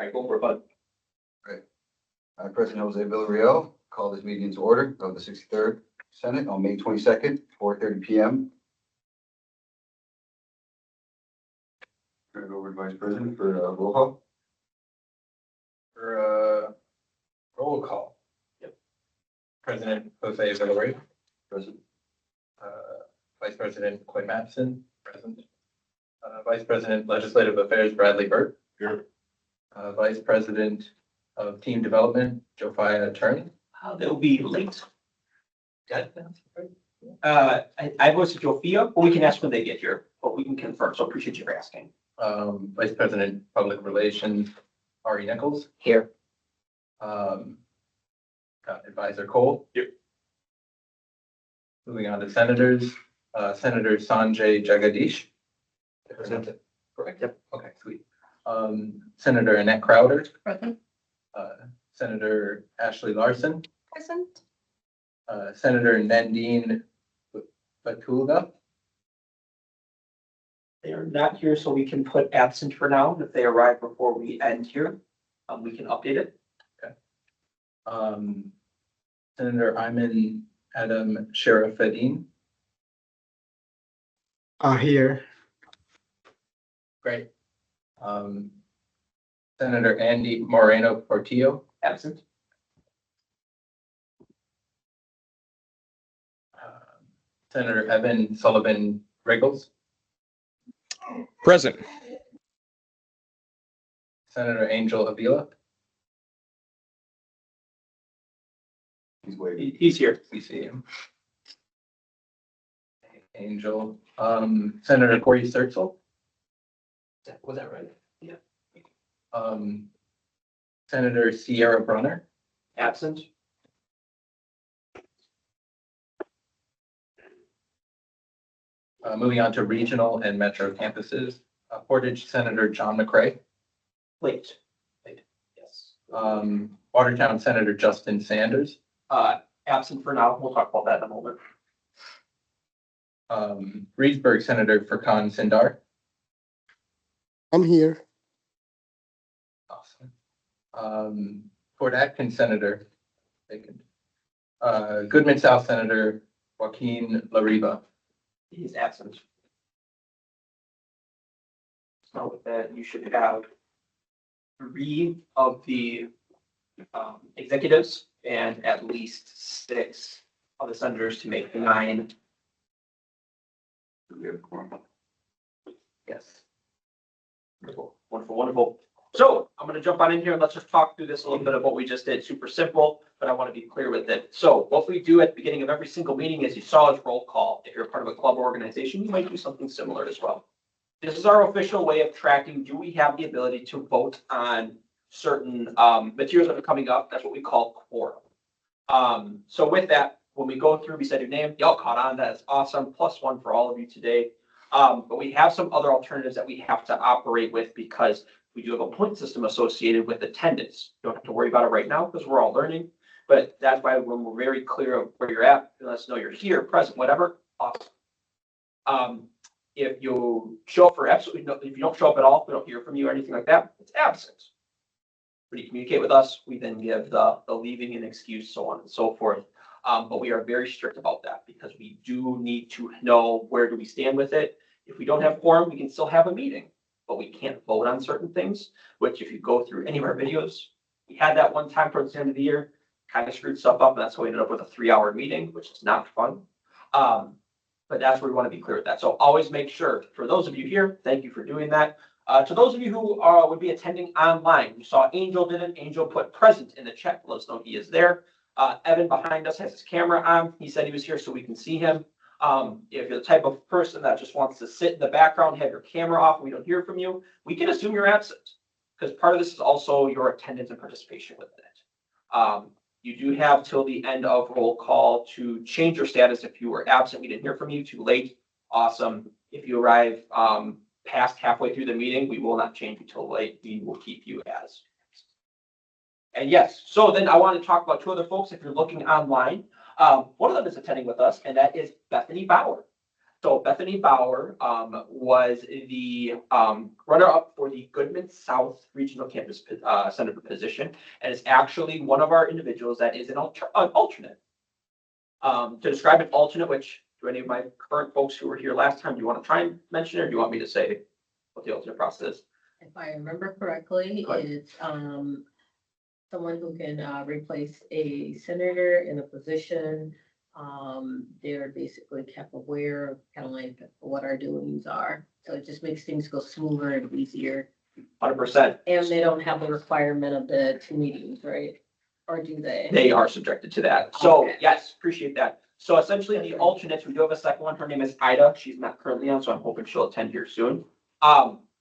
right, go for it, bud. President Jose Villarreal, call this meeting to order of the 63rd Senate on May 22nd, 4:30 p.m. Turn it over to Vice President for roll call. For roll call. Yep. President Jose Villarreal, Present. Vice President Quinn Mattson, present. Vice President Legislative Affairs Bradley Burt. Here. Vice President of Team Development Josiah Turner. They'll be late. Got it? I voiced Jofia, but we can ask when they get here, but we can confirm. So appreciate you for asking. Vice President Public Relations Ari Nichols. Here. Advisor Cole. Here. Moving on to senators, Senator Sanjay Jagadish. Present. Correct. Yep. Okay, sweet. Senator Annette Crowder, Present. Senator Ashley Larson, Present. Senator Nandine Batulga. They are not here, so we can put absent for now. If they arrive before we end here, we can update it. Senator Ayman Adam Sharafuddin. Here. Great. Senator Andy Moreno Portillo. Absent. Senator Evan Sullivan Riggles. Present. Senator Angel Avila. He's waiting. He's here. We see him. Angel. Senator Corey Sturtzel. Was that right? Yeah. Senator Sierra Brunner. Absent. Moving on to regional and metro campuses. Portage Senator John McCray. Late. Yes. Watertown Senator Justin Sanders. Absent for now. We'll talk about that in a moment. Reedsburg Senator Furkan Sindar. I'm here. Awesome. Port Atkins Senator vacant. Goodman South Senator Joaquin Lariva. He's absent. So with that, you should have 3 of the executives and at least 6 of the senators to make 9. We have a quorum. Yes. Wonderful, wonderful, wonderful. So I'm going to jump on in here and let's just talk through this a little bit of what we just did. Super simple, but I want to be clear with it. So what we do at the beginning of every single meeting, as you saw, is roll call. If you're a part of a club or organization, you might do something similar as well. This is our official way of tracking. Do we have the ability to vote on certain materials that are coming up? That's what we call quorum. So with that, when we go through, we said your name, y'all caught on. That is awesome. +1 for all of you today. But we have some other alternatives that we have to operate with because we do have a point system associated with attendance. You don't have to worry about it right now because we're all learning. But that's why when we're very clear of where you're at, let us know you're here, present, whatever. Awesome. If you show up for absolutely no, if you don't show up at all, we don't hear from you or anything like that, it's absent. When you communicate with us, we then give the leaving an excuse, so on and so forth. But we are very strict about that because we do need to know where do we stand with it. If we don't have quorum, we can still have a meeting, but we can't vote on certain things, which if you go through any of our videos, we had that one time towards the end of the year, kind of screwed stuff up, and that's how we ended up with a 3-hour meeting, which is not fun. But that's where we want to be clear with that. So always make sure, for those of you here, thank you for doing that. To those of you who would be attending online, you saw Angel did it. Angel put present in the chat. Let us know he is there. Evan behind us has his camera on. He said he was here so we can see him. If you're the type of person that just wants to sit in the background, have your camera off, and we don't hear from you, we can assume you're absent because part of this is also your attendance and participation with it. You do have till the end of roll call to change your status if you were absent. We didn't hear from you, too late. Awesome. If you arrive past halfway through the meeting, we will not change you till late. We will keep you as. And yes, so then I want to talk about 2 other folks if you're looking online. One of them is attending with us, and that is Bethany Bauer. So Bethany Bauer was the runner-up for the Goodman South Regional Campus Senator position, and is actually one of our individuals that is an alternate. To describe an alternate, which do any of my current folks who were here last time, do you want to try and mention it, or do you want me to say what the alternate process is? If I remember correctly, Go ahead. it's someone who can replace a senator in a position. They're basically kept aware of kind of like what our doings are. So it just makes things go smoother and easier. 100%. And they don't have the requirement of the 2 meetings, right? Or do they? They are subjected to that. So Okay. yes, appreciate that. So essentially the alternates, we do have a second one. Her name is Ida. She's not currently on, so I'm hoping she'll attend here soon.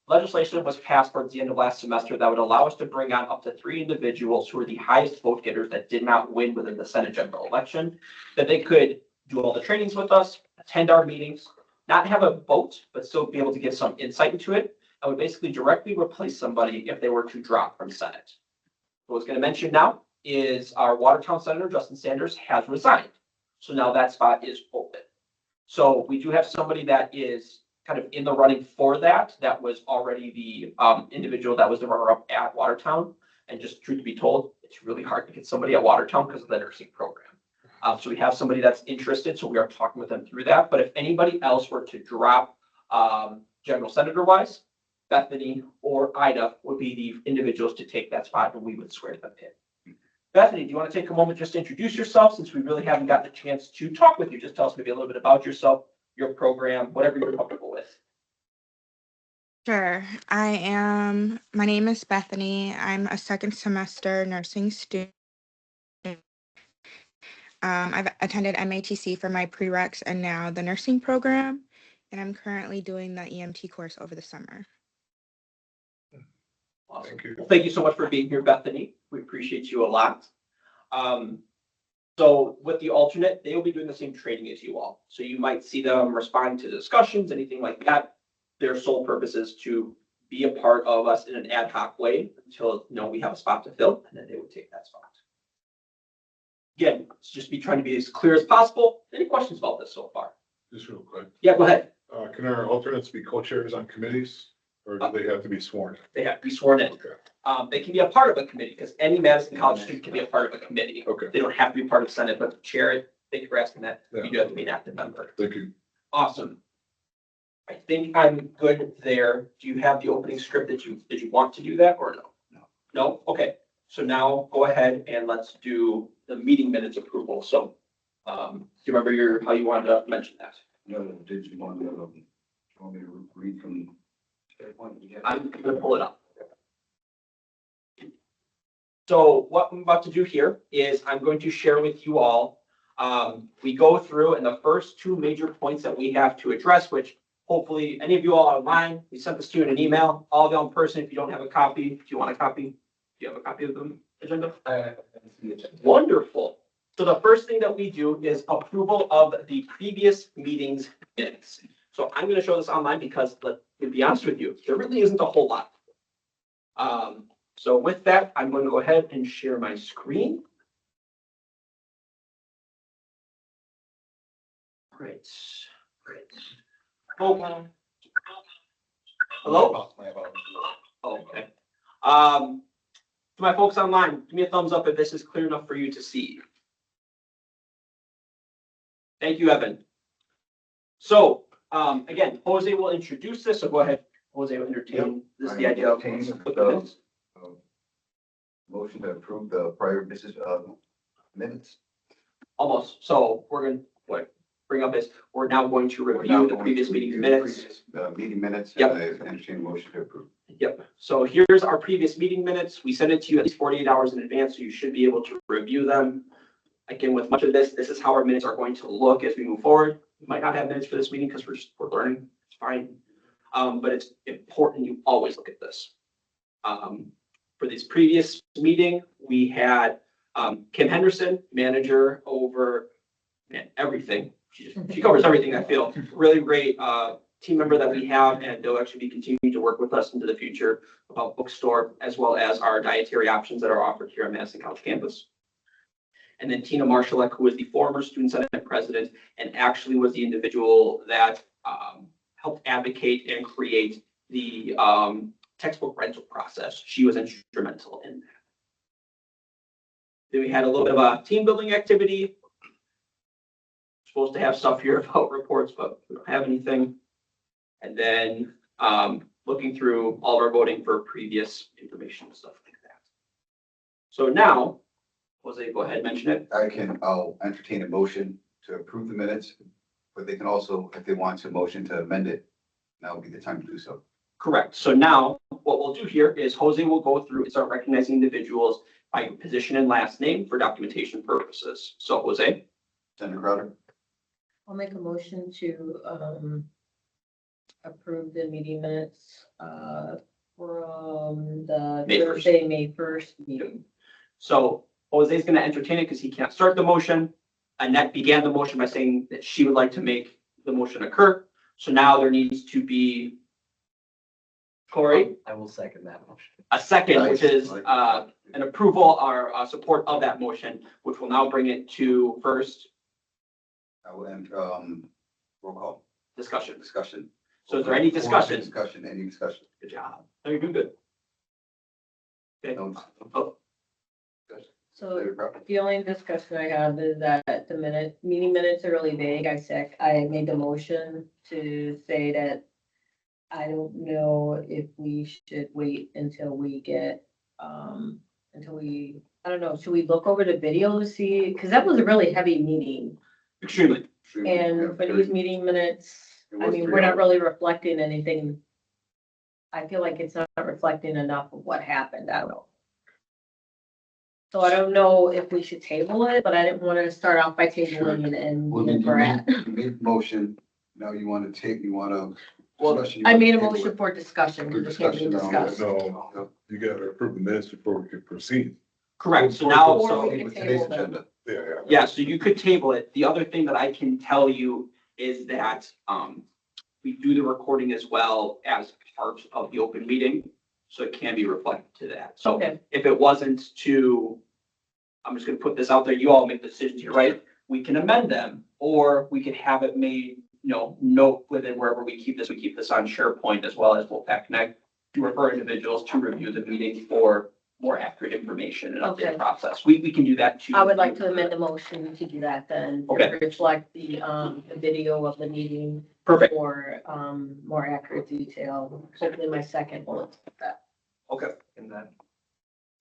Legislation was passed towards the end of last semester that would allow us to bring on up to 3 individuals who are the highest vote getters that did not win within the Senate general election, that they could do all the trainings with us, attend our meetings, not have a vote, but still be able to give some insight into it, and would basically directly replace somebody if they were to drop from Senate. What I was going to mention now is our Watertown Senator, Justin Sanders, has resigned. So now that spot is open. So we do have somebody that is kind of in the running for that. That was already the individual that was the runner-up at Watertown. And just truth be told, it's really hard to get somebody at Watertown because of the nursing program. So we have somebody that's interested, so we are talking with them through that. But if anybody else were to drop general senator-wise, Bethany or Ida would be the individuals to take that spot, and we would swear them in. Bethany, do you want to take a moment just to introduce yourself, since we really haven't gotten a chance to talk with you? Just tell us maybe a little bit about yourself, your program, whatever you're comfortable with. Sure. My name is Bethany. I'm a second semester nursing student. I've attended MATC for my prereqs and now the nursing program, and I'm currently doing the EMT course over the summer. Awesome. Thank you. Well, thank you so much for being here, Bethany. We appreciate you a lot. So with the alternate, they will be doing the same training as you all. So you might see them respond to discussions, anything like that. Their sole purpose is to be a part of us in an ad hoc way until we have a spot to fill, and then they would take that spot. Again, let's just be trying to be as clear as possible. Any questions about this so far? Just real quick, Yeah, go ahead. can our alternates be co-chairs on committees, or do they have to be sworn? They have to be sworn in. Okay, They can be a part of a committee because any Madison College student can be a part of a committee. okay, They don't have to be part of Senate, but chair it. Thank you for asking that. Yeah. You do have to be an active member. thank you. Awesome. I think I'm good there. Do you have the opening script did you want to do that or no? No. No? Okay. So now go ahead and let's do the meeting minutes approval. So, do you remember how you wanted to mention that? No, did you want me to read from? I'm gonna pull it up. So what I'm about to do here is I'm going to share with you all. We go through and the first 2 major points that we have to address, which hopefully any of you all online, we sent this to you in an email, all of you in person. If you don't have a copy, do you want a copy? Do you have a copy of the agenda? Wonderful. So the first thing that we do is approval of the previous meeting's minutes. So I'm going to show this online because to be honest with you, there really isn't a whole lot. So with that, I'm going to go ahead and share my screen. Great. Oh, hello? Oh, okay. To my folks online, give me a thumbs up if this is clear enough for you to see. Thank you, Evan. So, again, Jose will introduce this, so go ahead. Jose will entertain this, the idea of. Motion to approve the prior business minutes. Almost. So we're going to bring up is we're now going to review the previous meeting minutes. Meeting minutes. Yep. And I entertain a motion to approve. Yep. So here's our previous meeting minutes. We sent it to you at least 48 hours in advance, so you should be able to review them. Again, with much of this is how our minutes are going to look as we move forward. We might not have minutes for this meeting because we're learning. It's fine. But it's important you always look at this. For this previous meeting, we had Kim Henderson, manager over everything. She covers everything, I feel. Really great team member that we have, and they'll actually be continuing to work with us into the future about bookstore, as well as our dietary options that are offered here on Madison College campus. And then Tina Marshallek, who was the former student senate president and actually was the individual that helped advocate and create the textbook rental process. She was instrumental in that. Then we had a little bit of a team building activity. Supposed to have stuff here about reports, but we don't have anything. And then looking through all of our voting for previous information and stuff like that. So now, Jose, go ahead and mention it. I'll entertain a motion to approve the minutes, but they can also, if they want to, motion to amend it. Now would be the time to do so. Correct. So now what we'll do here is Jose will go through and start recognizing individuals by position and last name for documentation purposes. So Jose, Senator Crowder, I'll make a motion to approve the meeting minutes from the May 1st. Thursday, May 1st meeting. so Jose's going to entertain it because he can't start the motion. Annette began the motion by saying that she would like to make the motion occur. So now there needs to be Corey, I will second that motion. a second, Nice. which is an approval or support of that motion, which will now bring it to first I will end, roll call, discussion. discussion. So is there any discussion? Discussion, any discussion? Good job. No, you're doing good. Okay. No. Oh, So Senator Crowder, the only discussion I have is that the meeting minutes are really vague. I made the motion to say that I don't know if we should wait until we get, I don't know, should we look over the video to see? Because that was a really heavy meeting. extremely. And for these meeting minutes, I mean, we're not really reflecting anything. I feel like it's not reflecting enough of what happened. I don't know. So I don't know if we should table it, but I didn't want to start off by tabling and Well, where we're at. you made the motion, now you want to take, you want to. Well, I made a motion for discussion, For because it can't be discussion on it. discussed. No, you gotta approve the minutes before we can proceed. Correct. So now, Or so. we can Today's table them. agenda. Yeah. Yeah, so you could table it. The other thing that I can tell you is that we do the recording as well as part of the open meeting. So it can be reflected to that. So Okay. if it wasn't to, I'm just gonna put this out there, you all make decisions here, right? We can amend them, or we could have it made, note within wherever we keep this on SharePoint as well as Wolfpack Connect to refer individuals to review the meeting for more accurate information and update Okay. process. We can do that too. I would like to amend the motion to do that then. to Okay. Reflect the video of the meeting Perfect. for, more accurate detail. Hopefully my second will accept that. Okay. In that.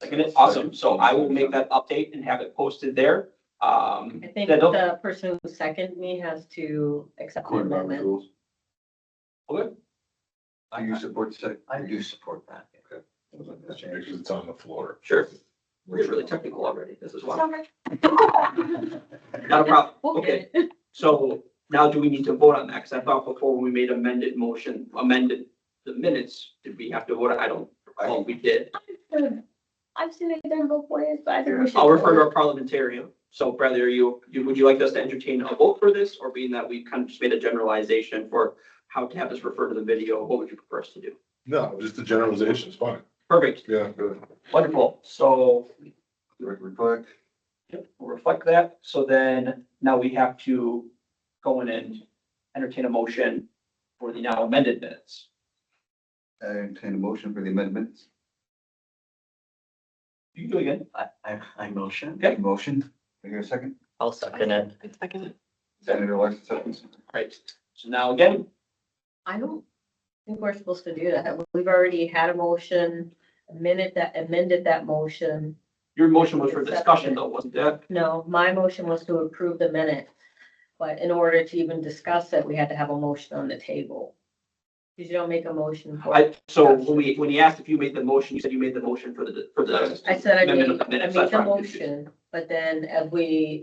Second, awesome. So I will make that update and have it posted there. I think That'll- the person who seconded me has to accept the According to Robert's amendment. rules. Okay. Do you support the second? I do support that. Because it's on the floor. Sure. We're getting really technical already. This is why. Not a problem. We'll Okay. get it. So now do we need to vote on that? Because I thought before when we made amended the minutes, did we have to vote? I don't recall if we did. I've seen it done both ways, but I think we should. I'll refer to our parliamentarian. So Bradley, would you like us to entertain a vote for this, or being that we kind of just made a generalization for how to have this refer to the video, what would you prefer us to do? No, just the generalization is fine. Perfect, Yeah, good. wonderful. So Reflect. yep, we'll reflect that. So then now we have to go in and entertain a motion for the now amended minutes. I entertain a motion for the amendments. You can do it again. I motion. Okay. Motion, can I hear a second? I'll second it. Senator Larson seconds. Right. So now again, I don't think we're supposed to do that. We've already had a motion, amended that motion. your motion was for discussion though, wasn't it? No, my motion was to approve the minute. But in order to even discuss it, we had to have a motion on the table. Because you don't make a motion for. So when he asked if you made the motion, you said you made the motion for the. I said I amendment made, of the I minutes. made That's the why I'm confused. motion, but then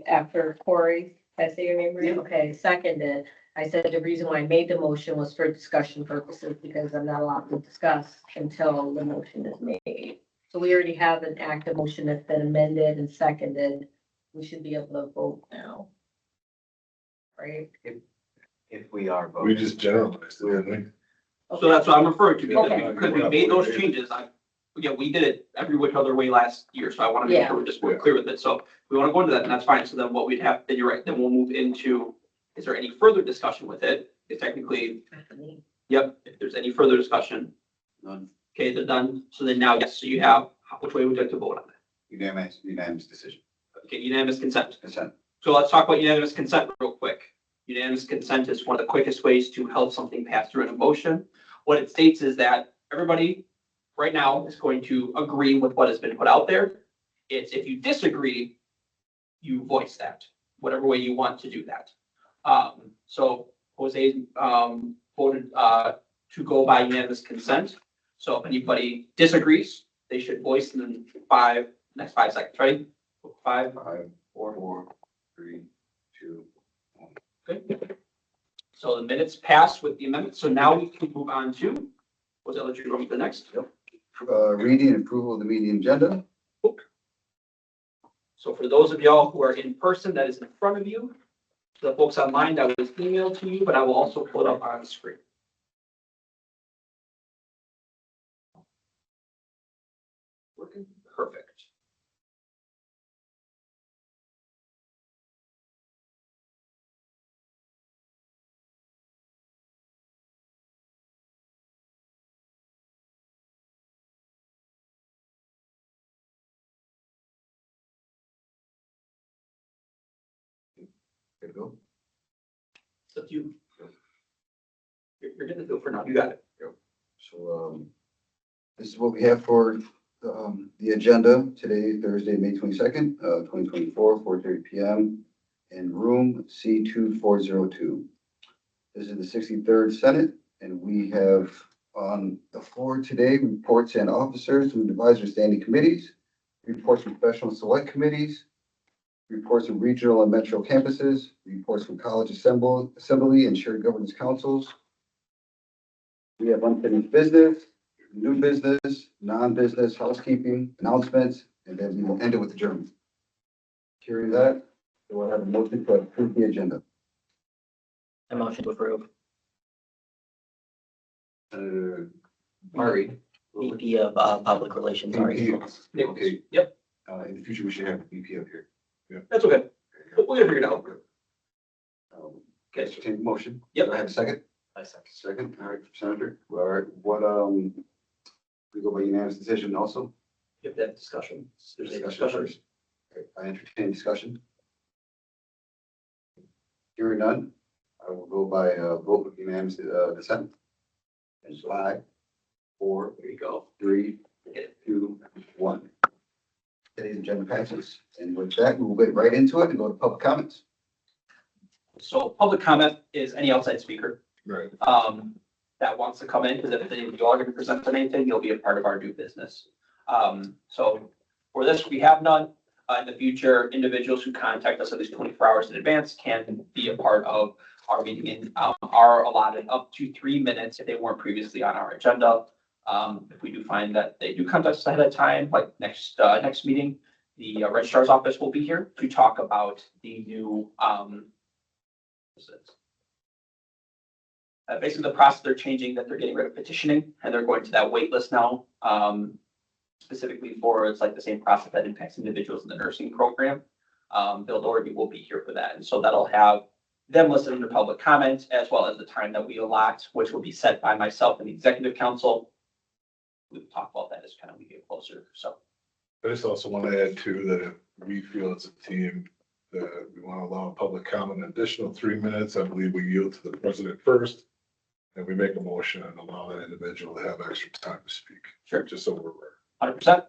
after Corey, did I say your name right? Yeah. Okay, seconded. I said the reason why I made the motion was for discussion purposes because I'm not allowed to discuss until the motion is made. So we already have an active motion that's been amended and seconded. We should be able to vote now. Right? If we are We voting. just generalized it, didn't we? So that's what I'm referring to, because Okay. because we made those changes, we did it every which other way last year, so I want to make Yeah. sure we're clear with it, so we want to go into that, and that's fine, so then what we'd have, then you're right, then we'll move into, is there any further discussion with it? it's technically, yep, if there's any further discussion, None. okay, they're done. So then now, yes, so you have, which way would you like to vote on that? Unanimous decision. Okay, unanimous consent. Consent. So let's talk about unanimous consent real quick. Unanimous consent is one of the quickest ways to help something pass through in a motion. What it states is that everybody right now is going to agree with what has been put out there. It's if you disagree, you voice that, whatever way you want to do that. So Jose, voted, to go by unanimous consent. So if anybody disagrees, they should voice in the next 5 seconds, right? 5, 4, 3, 2, 1. okay. So the minutes passed with the amendment. So now we can move on to, was that let you go to the next? Reading and approval of the meeting agenda. So for those of y'all who are in person, that is in front of you. The folks online, that was emailed to you, but I will also pull it up on the screen. Working perfect. Good to go. So if you, you're getting the feel for now. You got it. So, this is what we have for, the agenda today, Thursday, May 22nd, 2024, 4:30 PM in room C2402. This is the 63rd Senate, and we have on the floor today, reports and officers from advisory standing committees, reports from professional select committees, reports from regional and metro campuses, reports from college assembly and shared governance councils. We have unfinished business, new business, non-business, housekeeping, announcements, and then we will end it with adjournment. Hearing that, do I have a motion to approve the agenda? I motion to approve. Murray. VP of Public Relations. VP. Sorry. Okay. Yep, In the future, we should have a VP up here. that's okay. We'll get it figured out. Okay, so take the motion. Yep. Do I have a second? I second. Second, all right, Senator. All right, what, we go by unanimous decision also? If that discussion, there's a Discussion discussion. first. Okay, I entertain discussion. Hearing none, I will go by, vote with unanimous, consent. And 5, 4, There you go. 3, 2, 1. Today's agenda passes, and with that, we will get right into it and go to public comments. So public comment is any outside speaker, Right. that wants to come in, because if you are going to present on anything, you'll be a part of our new business. So for this, we have none. In the future, individuals who contact us at least 24 hours in advance can be a part of our meeting and are allotted up to 3 minutes if they weren't previously on our agenda. If we do find that they do contact us ahead of time, like next meeting, the registrar's office will be here to talk about the new, basically the process they're changing, that they're getting rid of petitioning and they're going to that wait list now. Specifically for, it's like the same process that impacts individuals in the nursing program. Bill Doherty will be here for that. And so that'll have them listed under public comment as well as the time that we allot, which will be set by myself and the executive council. We'll talk about that as kind of we get closer. So I just also want to add too, that if we feel as a team that we want to allow public comment an additional 3 minutes, I believe we yield to the president first. And we make a motion and allow that individual to have extra time to speak. Sure. Just so we're aware. 100%.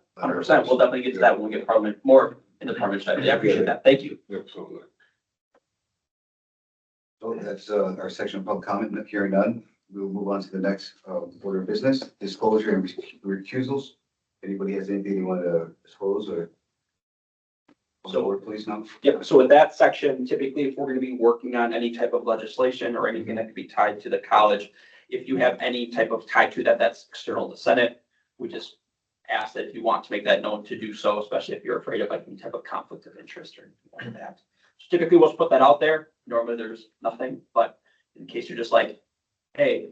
We'll definitely get to that when we get parliament more in the parliament side. I appreciate that. Thank you. Absolutely. So that's, our section of public comment. Hearing none, we will move on to the next, order of business, disclosure and recusals. Anybody has anything you want to disclose or? So- Please, no? Yeah, so with that section, typically if we're going to be working on any type of legislation or anything that could be tied to the college, if you have any type of tie to that, that's external to Senate, we just ask that if you want to make that known to do so, especially if you're afraid of like any type of conflict of interest or anything like that. So typically we'll just put that out there. Normally there's nothing, but in case you're just like, hey,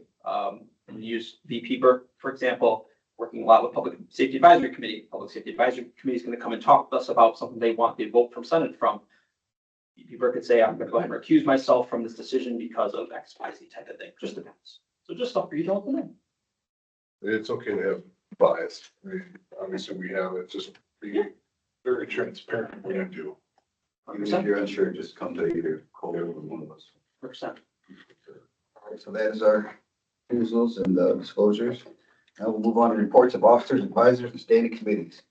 use VP Burke, for example, working a lot with Public Safety Advisory Committee. Public Safety Advisory Committee is going to come and talk with us about something they want the vote from Senate from. People could say, I'm gonna go ahead and recuse myself from this decision because of X, Y, Z type of thing, just depends. So just stuff for you to open in. It's okay to have bias. I mean, obviously we have it, just be very transparent when you do. Even if you're unsure, just come to either Cole or one of us. 100%. All right, so that is our refusals and disclosures. Now we'll move on to reports of officers, advisors, and standing committees.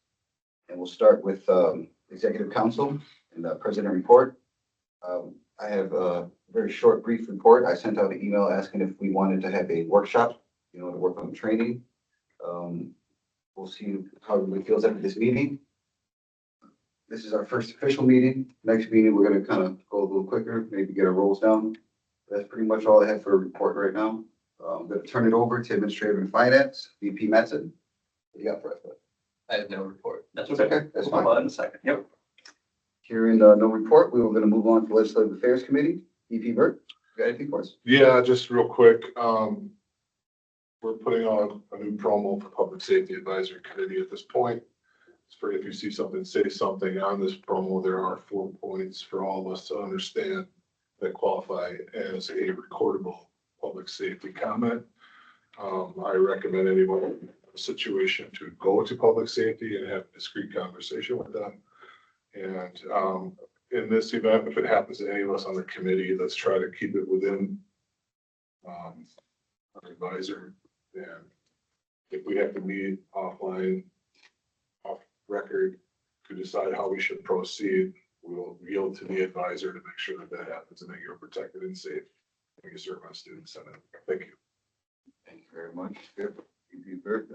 And we'll start with executive council and the president report. I have a very short, brief report. I sent out an email asking if we wanted to have a workshop, to work on training. We'll see how everybody feels after this meeting. This is our first official meeting. Next meeting, we're gonna kind of go a little quicker, maybe get our rolls down. That's pretty much all I have for a report right now. I'm gonna turn it over to Administrative and Finance, VP Mattson. What do you got for us? Bud? I have no report. That's That's okay. okay, that's We'll talk fine. about that in a second. Yep. Hearing no report, we were gonna move on to Legislative Affairs Committee. VP Burt, you got anything for us? Yeah, just real quick, we're putting on a new promo for Public Safety Advisory Committee at this point. It's for if you see something, say something on this promo, there are 4 points for all of us to understand that qualify as a recordable public safety comment. I recommend anyone in a situation to go to public safety and have a discreet conversation with them. And in this event, if it happens to any of us on the committee, let's try to keep it within our advisor. And if we have to meet offline, off record, to decide how we should proceed, we will yield to the advisor to make sure that that happens and that you're protected and safe when you serve on student senate. Thank you. Thank you very much. VP Burt.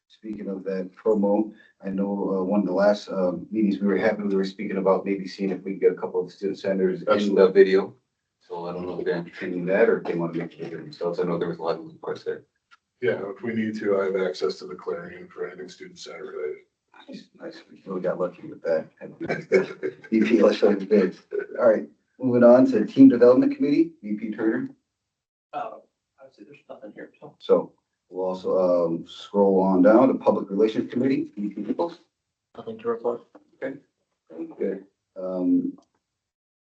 Speaking of that promo, I know one of the last meetings we were having, we were speaking about maybe seeing if we can get a couple of student senators in the Absolutely. video. So I don't know if they're entertaining that or if they want to make it themselves. I know there was a lot of requests there. Yeah, if we need to, I have access to the Clarion for anything student center related. Nice. We really got lucky with that. VP, let's show you the bids. All right, moving on to Team Development Committee, VP Turner. Obviously, there's nothing here. So So we'll also scroll on down to Public Relations Committee, VP Nichols. Nothing to report. Good.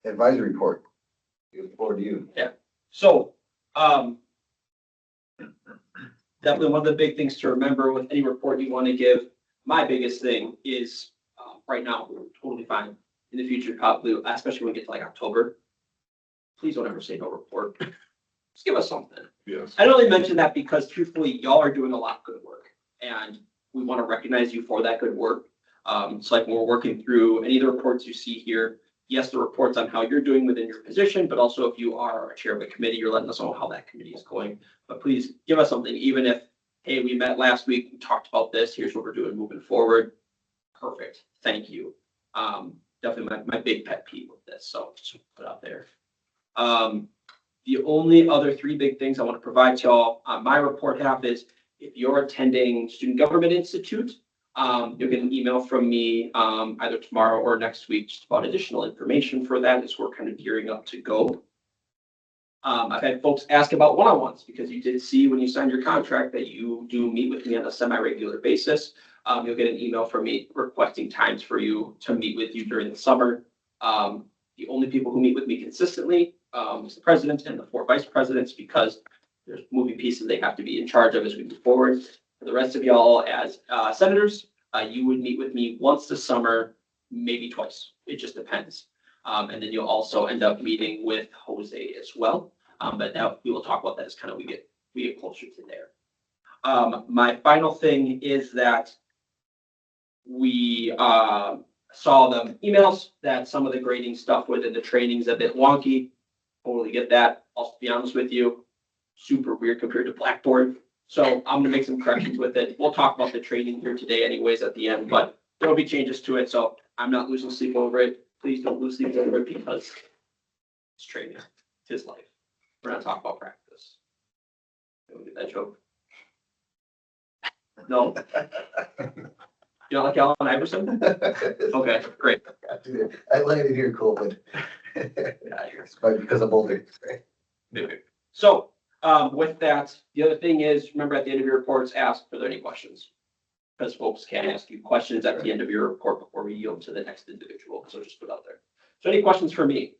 Advisory report. Good forward to you. So, definitely one of the big things to remember with any report you want to give. My biggest thing is, right now, we're totally fine. In the future, probably, especially when we get to like October, please don't ever say no report. Just give us something. Yes. I only mention that because truthfully, y'all are doing a lot of good work and we want to recognize you for that good work. So like when we're working through any of the reports you see here, yes, the reports on how you're doing within your position, but also if you are a chair of a committee, you're letting us know how that committee is going. But please give us something, even if, hey, we met last week, we talked about this, here's what we're doing moving forward. Perfect. Thank you. Definitely my big pet peeve with this. So just put it out there. The only other 3 big things I want to provide to y'all on my report half is if you're attending Student Government Institute, you'll get an email from me either tomorrow or next week just about additional information for that as we're kind of gearing up to go. I've had folks ask about one-on-ones because you did see when you signed your contract that you do meet with me on a semi-regular basis. You'll get an email from me requesting times for you to meet with you during the summer. The only people who meet with me consistently is the president and the 4 vice presidents because there's moving pieces they have to be in charge of as we move forward. For the rest of y'all as senators, you would meet with me once this summer, maybe twice. It just depends. And then you'll also end up meeting with Jose as well. But now we will talk about that as kind of we get closer to there. My final thing is that we saw the emails that some of the grading stuff within the training is a bit wonky. Totally get that. I'll be honest with you, super weird compared to Blackboard. So I'm gonna make some corrections with it. We'll talk about the training here today anyways at the end, but there'll be changes to it. So I'm not losing sleep over it. Please don't lose sleep over it because it's training. It's his life. We're not talking about practice. Don't get that joke. No. You don't like Allen Iverson? Okay, great. I landed here cool, but it's probably because I'm older. Maybe. So with that, the other thing is, remember at the end of your reports, ask if there are any questions. Because folks can ask you questions at the end of your report before we yield to the next individual. So just put out there. So any questions for me?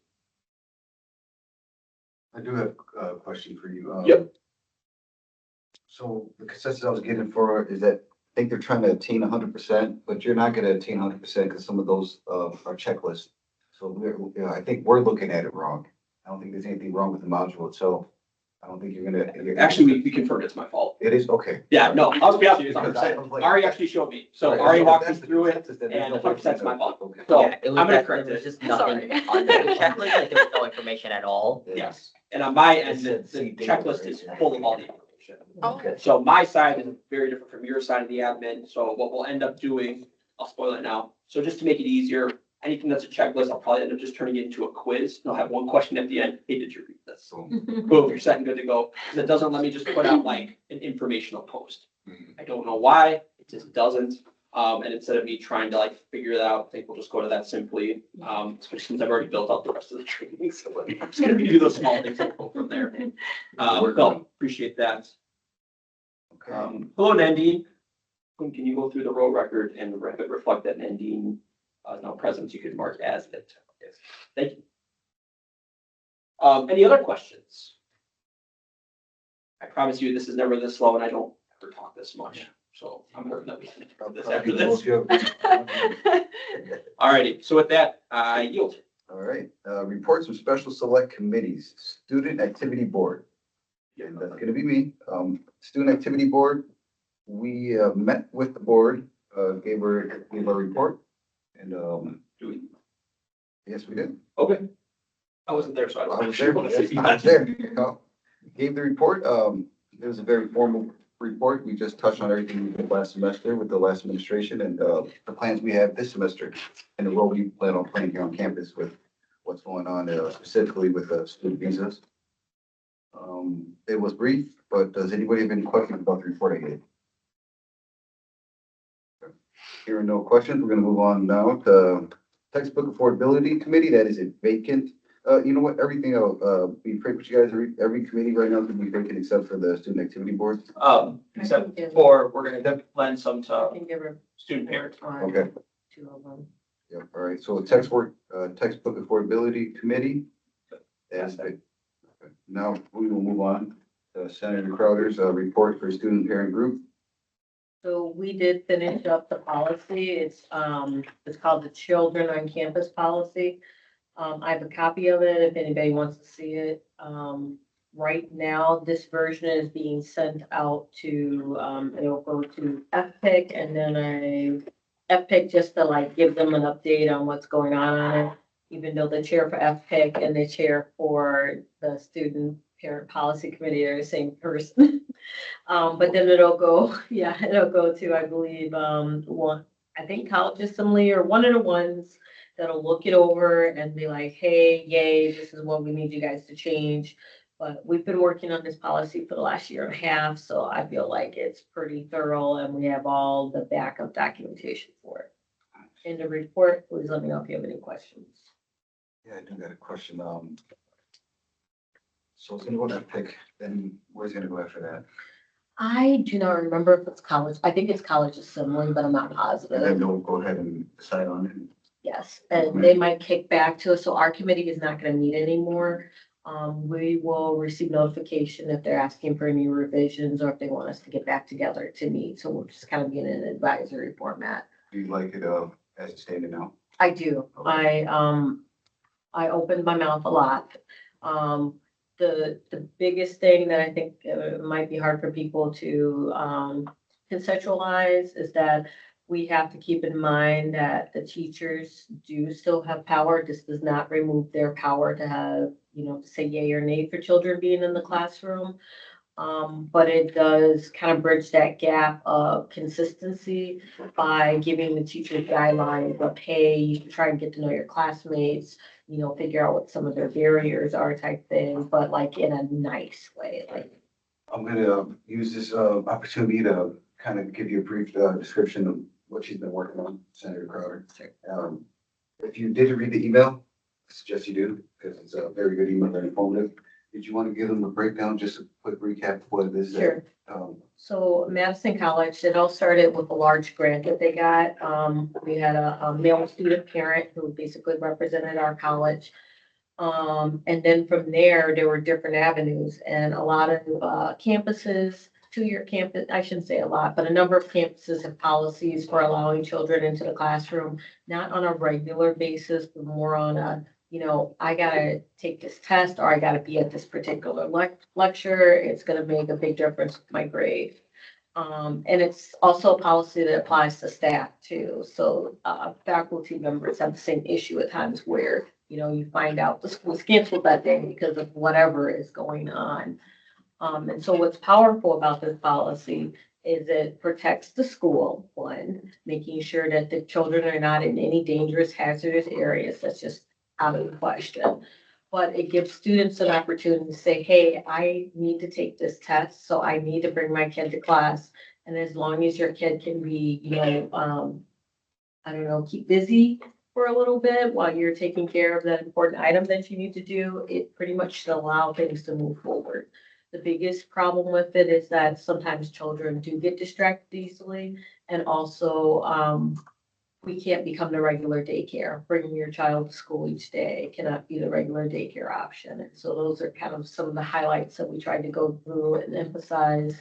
I do have a question for you. Yep. So the consensus I was getting for is that I think they're trying to attain 100%, but you're not gonna attain 100% because some of those are checklists. So I think we're looking at it wrong. I don't think there's anything wrong with the module itself. I don't think Actually, we confirmed it's my fault. It is, okay. Yeah, no, I'll be honest with you, Because I was 100%. like- Ari actually showed me. So Right, Ari so walked me that's the through it, consensus, that there's and no 100% is my way- fault. Okay. So Yeah, it was I'm gonna that correct there was it. just nothing on the checklist, like there was no information at all. Yes, and on my end, It the said see data, checklist right? is full of all the information. Okay. So my side is very different from your side of the admin, so what we'll end up doing, I'll spoil it now. So just to make it easier, anything that's a checklist, I'll probably end up just turning it into a quiz. And I'll have one question at the end, hey, did you read this? So, Boom, you're set and good to go. Because it doesn't let me just put out like an informational post. Mhm. I don't know why, it just doesn't. And instead of me trying to like figure it out, I think we'll just go to that simply. Especially since I've already built out the rest of the training, so I'm just gonna do those small things and go from there. So appreciate that. okay. Hello, Nandine. Can you go through the row record and reflect that Nandine is now present? You could mark as it. Yes. Thank you. Any other questions? I promise you, this is never this slow and I don't ever talk this much. So I'm hoping that we can do this after this. Alrighty, so with that, I yield. All right, reports from special select committees, student activity board. And that's gonna be me. Student activity board, we met with the board, gave a report. And, Do we? yes, we did. Okay. I wasn't there, so I don't I was actually there, want to say. yes, I was there. Gave the report. It was a very formal report. We just touched on everything we did last semester with the last administration and, the plans we have this semester and the role we plan on playing here on campus with what's going on, specifically with, student visas. It was brief, but does anybody have any questions about the report I gave? Hearing no questions, we're gonna move on now to textbook affordability committee. That is a vacant. You know what? Everything else, be frank with you guys, every committee right now could be vacant except for the student activity board. Except for, we're gonna lend some I to can give her student parents. Okay. two of them. Yep, all right. So textbook affordability committee. That's it. Okay. Now we will move on to Senator Crowder's, report for student parent group. So we did finish up the policy. It's called the Children on Campus Policy. I have a copy of it if anybody wants to see it. Right now, this version is being sent out to, it'll go to FPIC and then FPIC just to like give them an update on what's going on it. Even though the chair for FPIC and the chair for the Student Parent Policy Committee are the same person. But then it'll go to, I believe, I think College Assembly or one of the ones that'll look it over and be like, hey, yay, this is what we need you guys to change. But we've been working on this policy for the last year and a half, so I feel like it's pretty thorough and we have all the backup documentation for it. In the report, please let me know if you have any questions. Yeah, I do got a question. So it's gonna go to pick, then where's it gonna go after that? I do not remember if it's college. I think it's College Assembly, but I'm not And then positive. they'll go ahead and decide on it. Yes, and they might kick back to us. So our committee is not gonna meet anymore. We will receive notification if they're asking for any revisions or if they want us to get back together to meet. So we'll just kind of be in an advisory format. Do you like it, as it's stated now? I do. I opened my mouth a lot. The biggest thing that I think might be hard for people to conceptualize is that we have to keep in mind that the teachers do still have power. This does not remove their power to have, to say yay or nay for children being in the classroom. But it does kind of bridge that gap of consistency by giving the teachers guidelines of, hey, you should try and get to know your classmates, figure out what some of their barriers are type thing, but like in a nice way, like. I'm gonna use this opportunity to kind of give you a brief description of what she's been working on, Senator Crowder. If you did read the email, I suggest you do, because it's a very good email, very informative. Did you want to give them a breakdown, just a quick recap of what it is? that, Sure. So Madison College, it all started with a large grant that they got. We had a male student parent who basically represented our college. And then from there were different avenues and a lot of campuses, two-year campus, I shouldn't say a lot, but a number of campuses have policies for allowing children into the classroom, not on a regular basis, but more on a, I gotta take this test or I gotta be at this particular lecture. It's gonna make a big difference with my grade. And it's also a policy that applies to staff too. So faculty members have the same issue at times where, you find out the school's canceled that day because of whatever is going on. And so what's powerful about this policy is it protects the school, one, making sure that the children are not in any dangerous, hazardous areas. That's just out of the question. But it gives students an opportunity to say, hey, I need to take this test, so I need to bring my kid to class. And as long as your kid can be, I don't know, keep busy for a little bit while you're taking care of that important item that you need to do, it pretty much should allow things to move forward. The biggest problem with it is that sometimes children do get distracted easily, and also we can't become the regular daycare. Bringing your child to school each day cannot be the regular daycare option. And so those are kind of some of the highlights that we tried to go through and emphasize.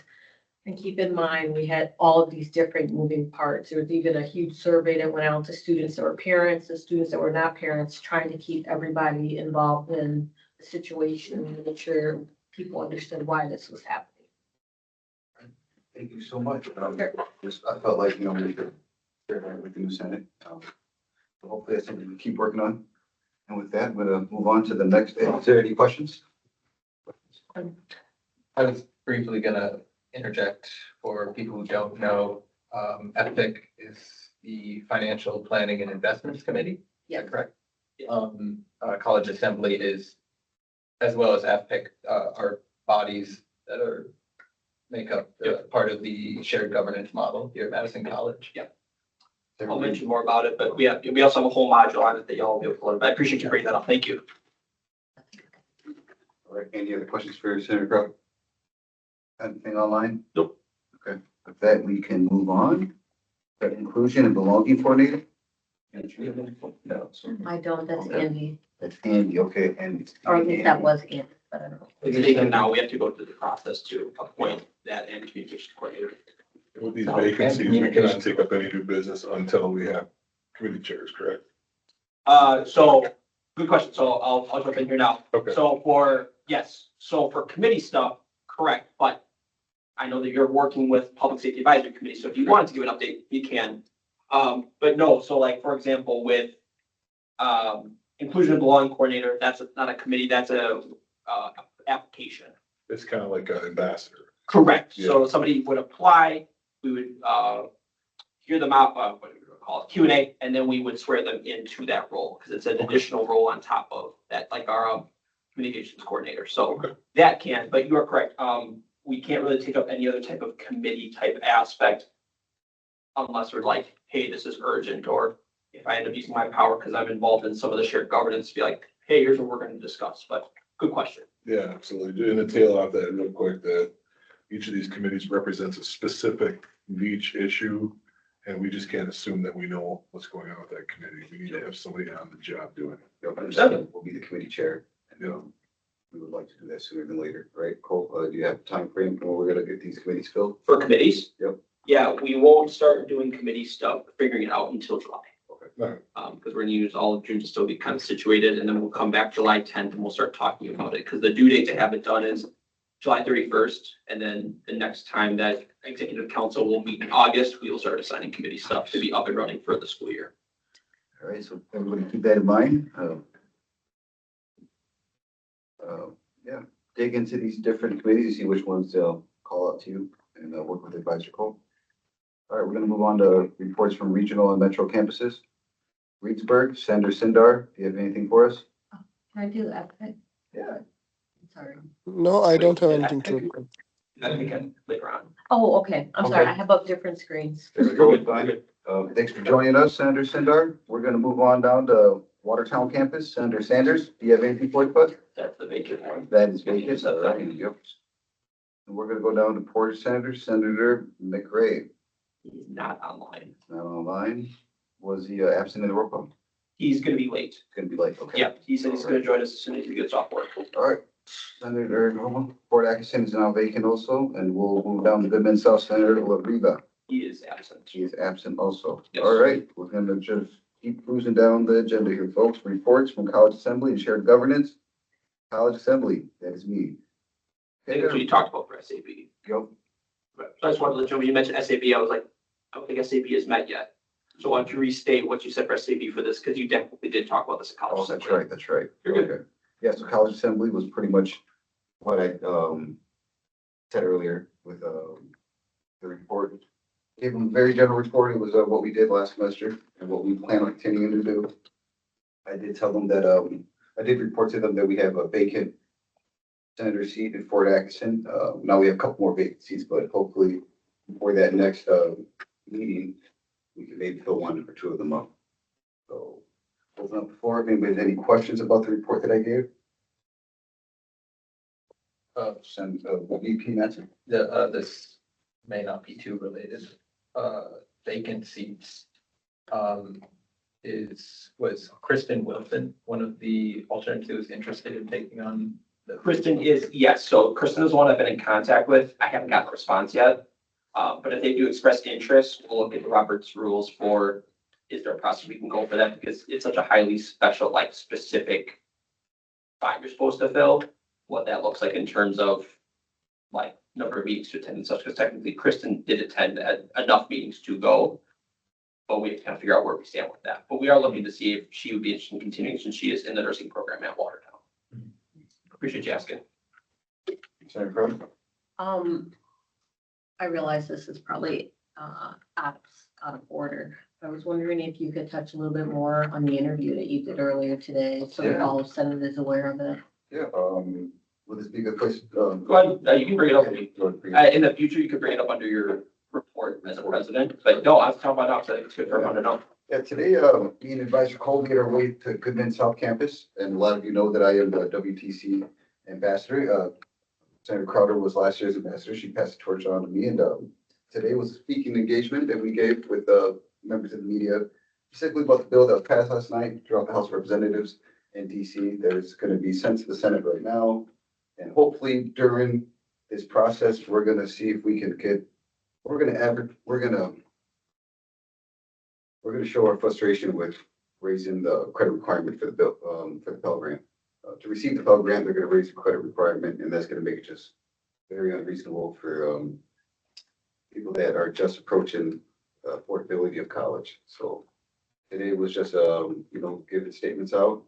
And keep in mind, we had all of these different moving parts. There was even a huge survey that went out to students that were parents and students that were not parents, trying to keep everybody involved in the situation and make sure people understood why this was happening. Thank you so much. Sure. I felt like, we could share that with the new Senate. So hopefully that's something we keep working on. And with that, I'm gonna move on to the next. Is there any questions? I was briefly gonna interject for people who don't know, FPIC is the Financial Planning and Investments Committee. Is Yeah. that correct? College Assembly is, as well as FPIC, are bodies that make up part of the shared governance model here at Madison College. Yeah. I'll mention more about it, but we also have a whole module on it that y'all will be able to learn. But I appreciate you bringing that up. Thank you. All right, any other questions for Senator Crowe? Anything online? Nope. Okay, with that, we can move on. The inclusion and belonging coordinator? No, I don't, that's Andy, that's Andy, okay, and. or at least that was Andy, but I don't know. It's taken now. We have to go through the process to appoint that and communication coordinator. With these vacancies, we cannot take up any new business until we have committee chairs, correct? So good question. So I'll jump in here now. Okay. So for committee stuff, correct, but I know that you're working with Public Safety Advisory Committee, so if you wanted to give an update, you can. But no, so like, for example, with Inclusion and Belonging Coordinator, that's not a committee, that's a application. It's kind of like an ambassador. Correct. So somebody would apply, we would hear them out, what do we call it, Q&A, and then we would swear them into that role, because it's an additional role on top of that, like our communications coordinator. So that can, but you are correct. We can't really take up any other type of committee type aspect unless we're like, hey, this is urgent, or if I end up using my power because I'm involved in some of the shared governance, be like, hey, here's what we're going to discuss. But good question. Yeah, absolutely. And to tail off that real quick, that each of these committees represents a specific niche issue. And we just can't assume that we know what's going on with that committee. We need to have somebody on the job doing it. Will be the committee chair. Yeah. We would like to do that sooner than later, right? Cole, do you have a time frame for when we're gonna get these committees filled? For committees? Yep. Yeah, we won't start doing committee stuff, figuring it out until July. Right. Because we're gonna use all of June to still get kind of situated, and then we'll come back July 10th and we'll start talking about it, because the due date to have it done is July 31st. And then the next time that executive council will meet in August, we will start assigning committee stuff to be up and running for the school year. All right, so everybody keep that in mind. Yeah, dig into these different committees, see which ones they'll call out to you and work with Advisor Cole. All right, we're gonna move on to reports from regional and metro campuses. Reedsburg, Senator Sindar, do you have anything for us? Can I do that? Yeah. Sorry. No, I don't have anything to report. That we can later on. Oh, okay. I'm sorry. Okay. I have up different screens. There we go, fine. Thanks for joining us, Senator Sindar. We're gonna move on down to Watertown campus, Senator Sanders, do you have anything for it, bud? That's the vacant one. That is vacant, all right, yep. And we're gonna go down to Portage Senator, Senator McRae, He's not online. not online. Was he absent in the roll call? He's gonna be late. Gonna be late, okay. Yeah, he said he's gonna join us as soon as he gets off work. All right, Senator Fort Atkinson is now vacant also, and we'll move down to Goodman South, Senator LaRiva. He is absent. He is absent also. Yes. All right, we're gonna just keep cruising down the agenda here, folks. Reports from College Assembly and Shared Governance. College Assembly, that is me. I think that's what you talked about for SAB. Go. But I just wanted to let you know, when you mentioned SAB, I was like, I don't think SAB is met yet. So why don't you restate what you said for SAB for this, because you definitely did talk about this at college. Oh, that's right, that's right. You're good. Okay. Yeah, so College Assembly was pretty much what I, said earlier with, the report. Gave them a very general report. It was, what we did last semester and what we plan on continuing to do. I did tell them that, I did report to them that we have a vacant senator seat in Fort Atkinson. Now we have a couple more vacancies, but hopefully before that next, meeting, we can maybe fill one or two of them up. So, open up the floor. If anybody has any questions about the report that I gave? Send, VP Manson. This may not be too related. Vacant seats. Was Kristen Wilson one of the alternates who was interested in taking on the? Kristen is, yes, so Kristen is one I've been in contact with. I haven't gotten a response yet. But if they do express interest, we'll look at the Robert's rules for, is there a process we can go for that? Because it's such a highly special, like specific spot you're supposed to fill, what that looks like in terms of like number of meetings to attend and such, because technically Kristen did attend enough meetings to go. But we have to kind of figure out where we stand with that. But we are looking to see if she would be interested in continuing since she is in the nursing program at Watertown. Appreciate you asking. Senator Crowe? I realize this is probably, out of order. I was wondering if you could touch a little bit more on the interview that you did earlier today, so that Yeah. all of Senate is aware of it. Yeah, will this be a good place? Go ahead, you can bring it up. Okay. In the future, you could bring it up under your report as a president, but no, I was talking about now, so I think it's good for everyone to know. Yeah, today, me and Advisor Cole made our way to Goodman South Campus, and a lot of you know that I am the WTC ambassador. Senator Crowder was last year's ambassador. She passed the torch on to me, and today was a speaking engagement that we gave with members of the media, specifically about the bill that was passed last night throughout the House of Representatives in DC that is going to be sent to the Senate right now. And hopefully during this process, we're going to see if we can get, we're going to show our frustration with raising the credit requirement for the bill, for the Pell Grant. To receive the Pell Grant, they're going to raise the credit requirement, and that's going to make it just very unreasonable for people that are just approaching affordability of college. So today was just, giving statements out,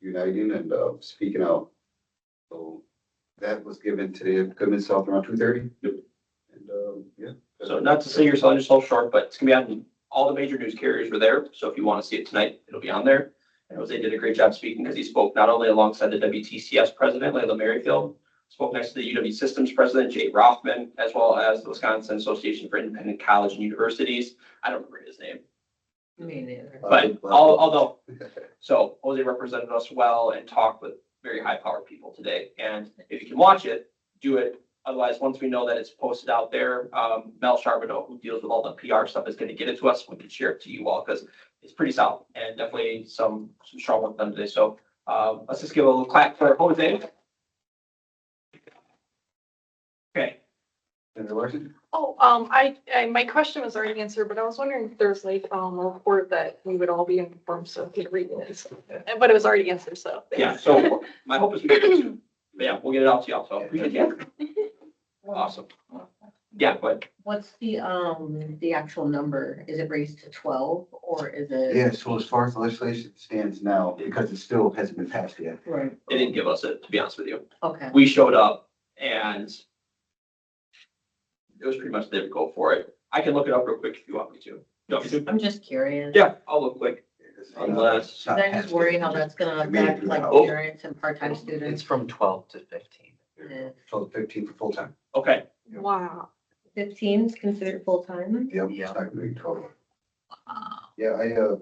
uniting and speaking out. So that was given today at Goodman South around 2:30. Yep. And yeah. So not to say you're selling yourself short, but it's gonna be on, all the major news carriers were there, so if you want to see it tonight, it'll be on there. And Jose did a great job speaking because he spoke not only alongside the WTCS president, Layla Merrifield, spoke next to the UW Systems president, Jay Rothman, as well as the Wisconsin Association for Independent College and Universities. I don't remember his name, Me neither. but although, so Jose represented us well and talked with very high powered people today. And if you can watch it, do it. Otherwise, once we know that it's posted out there, Mel Charbonneau, who deals with all the PR stuff, is going to get it to us. We can share it to you all because it's pretty solid and definitely some strong work done today. So let's just give a little clap for Jose. Okay. Senator Larson? Oh, my question was already answered, but I was wondering if there's like, a report that we would all be informed, so we could read it. But it was already answered, so. thanks. Yeah. So my hope is we get it soon. But yeah, we'll get it out to y'all. So appreciate you. Awesome. Yeah, but What's the actual number? Is it raised to 12 or is it? Yeah, so as far as the legislation stands now, because it still hasn't been passed yet. Right, they didn't give us it, to be honest with you. okay. We showed up and it was pretty much there to go for it. I can look it up real quick if you want me to. You want me to? I'm just curious. Yeah, I'll look quick. Unless- It's not I just passed worry yet. how that's gonna It's made it affect through the like House. parents and part-time It's students. from 12 to 15. Yeah. So 15 for full-time. Okay, Wow. 15 is considered full-time? Yep, Yeah. it's not gonna be total. Wow. Yeah,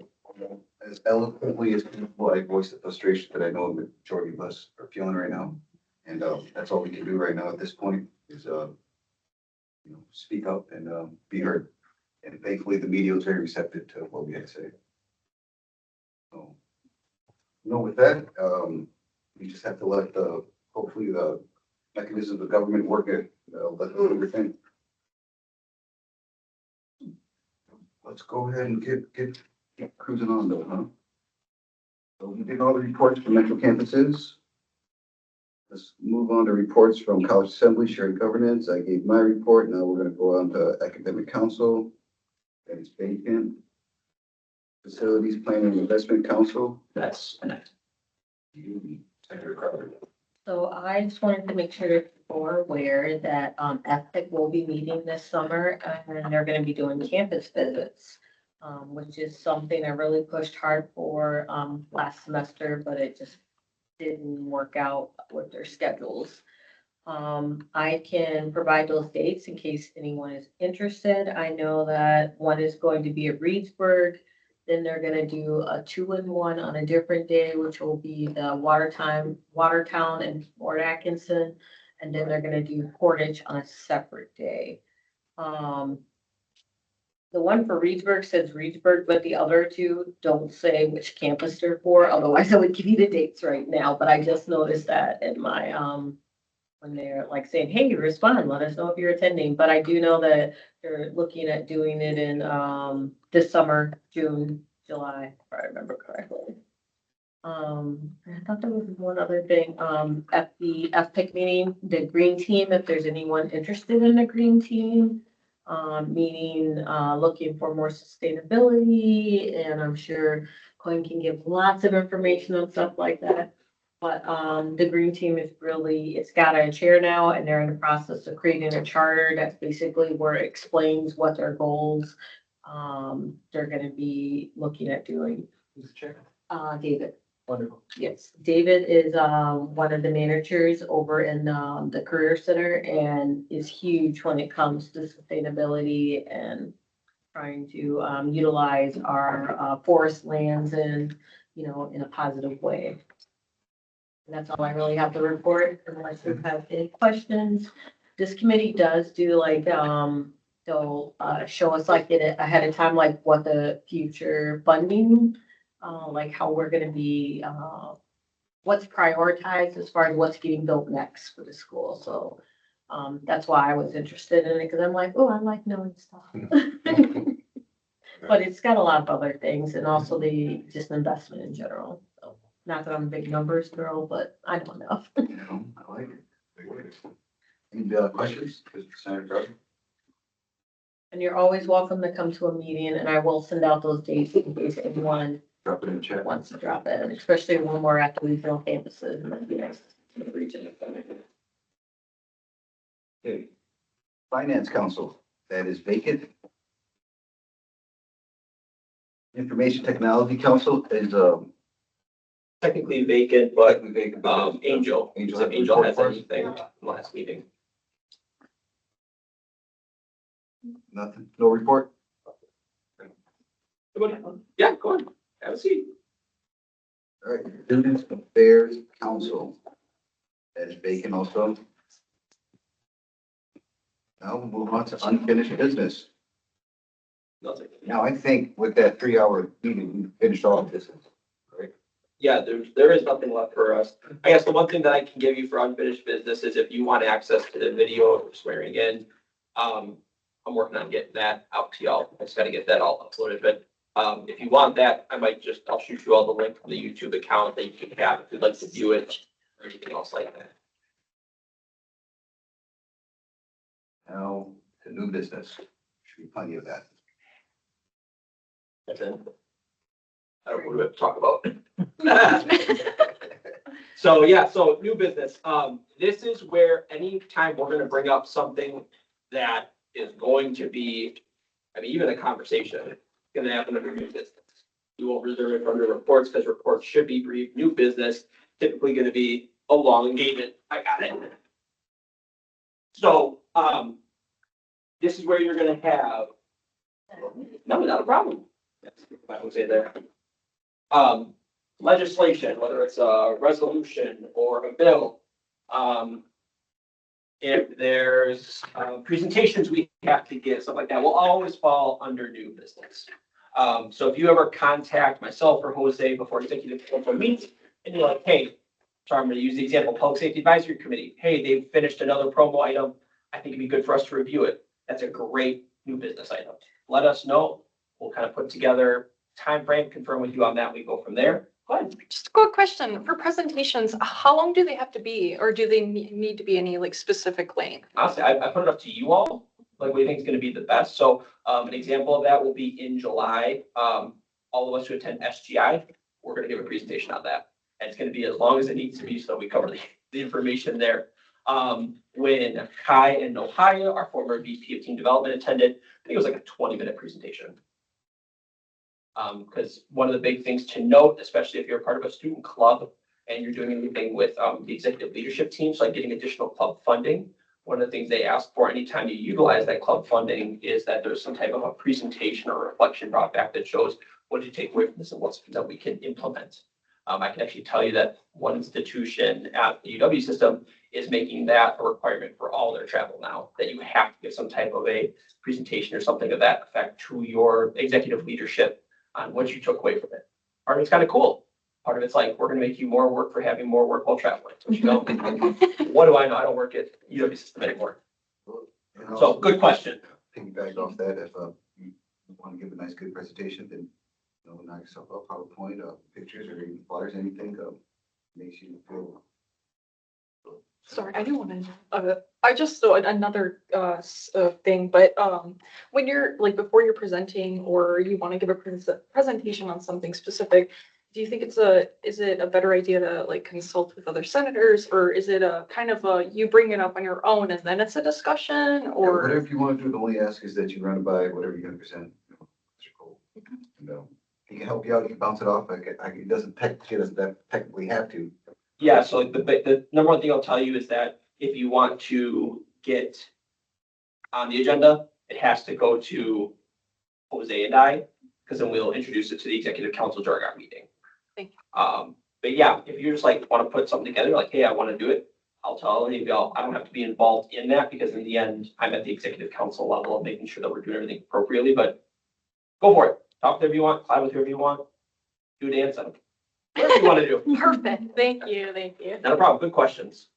as eloquently as possible, I voiced the frustration that I know the majority of us are feeling right now. And, that's all we can do right now at this point is, speak up and, be heard. And thankfully, the media was very receptive to what we had to say. So, with that, we just have to let hopefully the mechanisms of government work it, let them do everything. Let's go ahead and get cruising on though, huh? So we did all the reports from metro campuses. Let's move on to reports from college assembly, shared governance. I gave my report. Now we're gonna go on to academic council. That is vacant. Facilities planning and investment council. That's next. So I just wanted to make sure that people are aware that EPIC will be meeting this summer and they're gonna be doing campus visits. Which is something I really pushed hard for last semester, but it just didn't work out with their schedules. I can provide those dates in case anyone is interested. I know that one is going to be at Reedsburg. Then they're gonna do a 2-in-1 on a different day, which will be the Watertown and Fort Atkinson. And then they're gonna do Portage on a separate day. The one for Reedsburg says Reedsburg, but the other two don't say which campus they're for. Otherwise, I would give you the dates right now, but I just noticed that in my, when they're like saying, hey, respond, let us know if you're attending. But I do know that they're looking at doing it in, this summer, June, July, if I remember correctly. I thought there was one other thing, at the FPIC meeting, the green team, if there's anyone interested in a green team. Meaning, looking for more sustainability, and I'm sure Coin can give lots of information on stuff like that. But, the green team is really, it's got a chair now, and they're in the process of creating a charter that's basically where it explains what their goals, they're gonna be looking at doing. Who's the chair? David. Wonderful. Yes, David is one of the managers over in the Career Center and is huge when it comes to sustainability and trying to utilize our forest lands and, in a positive way. And that's all I really have to report unless you have any questions. This committee does do like, they'll show us like it ahead of time, like what the future funding, like how we're gonna be, what's prioritized as far as what's getting built next for the school. So that's why I was interested in it, because I'm like, oh, I like knowing stuff. But it's got a lot of other things and also the just investment in general. So not that I'm a big numbers girl, but I know enough. I like it. Any questions? Senator Crowder? And you're always welcome to come to a meeting, and I will send out those dates in case anyone Drop it in the chat. wants to drop in, especially when we're at the regional campuses, and that'd be nice to the region. Okay. Finance Council, that is vacant. Information Technology Council is, Technically vacant, but, technically vacant. Angel, Angel if has a Angel report has for us? anything last meeting. Nothing, no report? Yeah, go on, have a seat. All right, Student Affairs Council, that is vacant also. Now we'll move on to unfinished business. Nothing. Now, I think with that 3-hour meeting, we finished all of this, right? Yeah, there is nothing left for us. I guess the one thing that I can give you for unfinished business is if you want access to the video of swearing in. I'm working on getting that out to y'all. I just gotta get that all uploaded, but if you want that, I'll shoot you all the link from the YouTube account that you can have if you'd like to view it or anything else like that. Now, to new business, should be plenty of that. That's it. I don't know what we have to talk about. So yeah, so new business. This is where anytime we're gonna bring up something that is going to be, even a conversation, gonna happen under new business. We won't reserve it under reports because reports should be brief. New business typically gonna be a long engagement. I got it. So, this is where you're gonna have, no, not a problem. I would say there. legislation, whether it's a resolution or a bill. If there's presentations we have to give, stuff like that, will always fall under new business. So if you ever contact myself or Jose before executive council meets, and you're like, hey, sorry, I'm gonna use the example, Public Safety Advisory Committee, hey, they've finished another promo item, I think it'd be good for us to review it. That's a great new business item. Let us know. We'll kind of put together time frame, confirm with you on that. We go from there. Go ahead. Just a quick question. For presentations, how long do they have to be, or do they need to be any like specific length? Honestly, I put it up to you all, like what you think is gonna be the best. So, an example of that will be in July. All of us who attend SGI, we're gonna give a presentation on that. And it's gonna be as long as it needs to be, so we cover the information there. When Kai and Ohio, our former VP of Team Development, attended, I think it was like a 20-minute presentation. Because one of the big things to note, especially if you're a part of a student club and you're doing anything with the executive leadership team, so like getting additional club funding, one of the things they ask for anytime you utilize that club funding is that there's some type of a presentation or reflection brought back that shows what did you take away from this and what's that we can implement. I can actually tell you that one institution at the UW system is making that a requirement for all their travel now, that you have to give some type of a presentation or something of that effect to your executive leadership on what you took away from it. Part of it's kind of cool. Part of it's like, we're gonna make you more work for having more work while traveling. So, you know, what do I know? I don't work at UW system anymore. And So also, good question. piggyback off that, if you want to give a nice, good presentation, then knock yourself up, PowerPoint, pictures or even flyers, anything, makes you feel. Sorry, I do want to, I just saw another thing, but when you're like before you're presenting or you want to give a presentation on something specific, do you think is it a better idea to like consult with other senators, or is it a kind of you bring it up on your own and then it's a discussion, or? Whatever you want to do, the only ask is that you run it by whatever you're gonna present. Mr. Cole. He can help you out, he can bounce it off, he doesn't technically have to. Yeah, so like the number one thing I'll tell you is that if you want to get on the agenda, it has to go to Jose and I, because then we'll introduce it to the executive council during our meeting. Thank But yeah, if you just like want to put something together, like, hey, I want to do it, I'll tell any of y'all, I don't have to be involved in that, because in the end, I'm at the executive council level of making sure that we're doing everything appropriately, but go for it. Talk to whoever you want, climb with whoever you want, do a dance, whatever you want to do. Perfect. Thank you. Thank you. Not a problem. Good questions.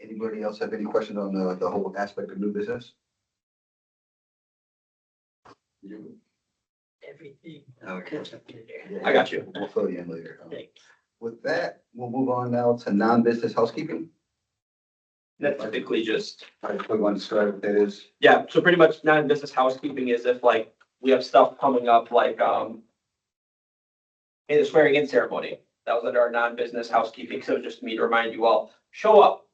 Anybody else have any questions on the whole aspect of new business? Everything. Okay. I got you. We'll fill you in later. With that, we'll move on now to non-business housekeeping. That's typically just, I quickly want to describe what that is. yeah, so pretty much non-business housekeeping is if like we have stuff coming up like, in the swearing in ceremony. That was under our non-business housekeeping. So just me to remind you all, show up.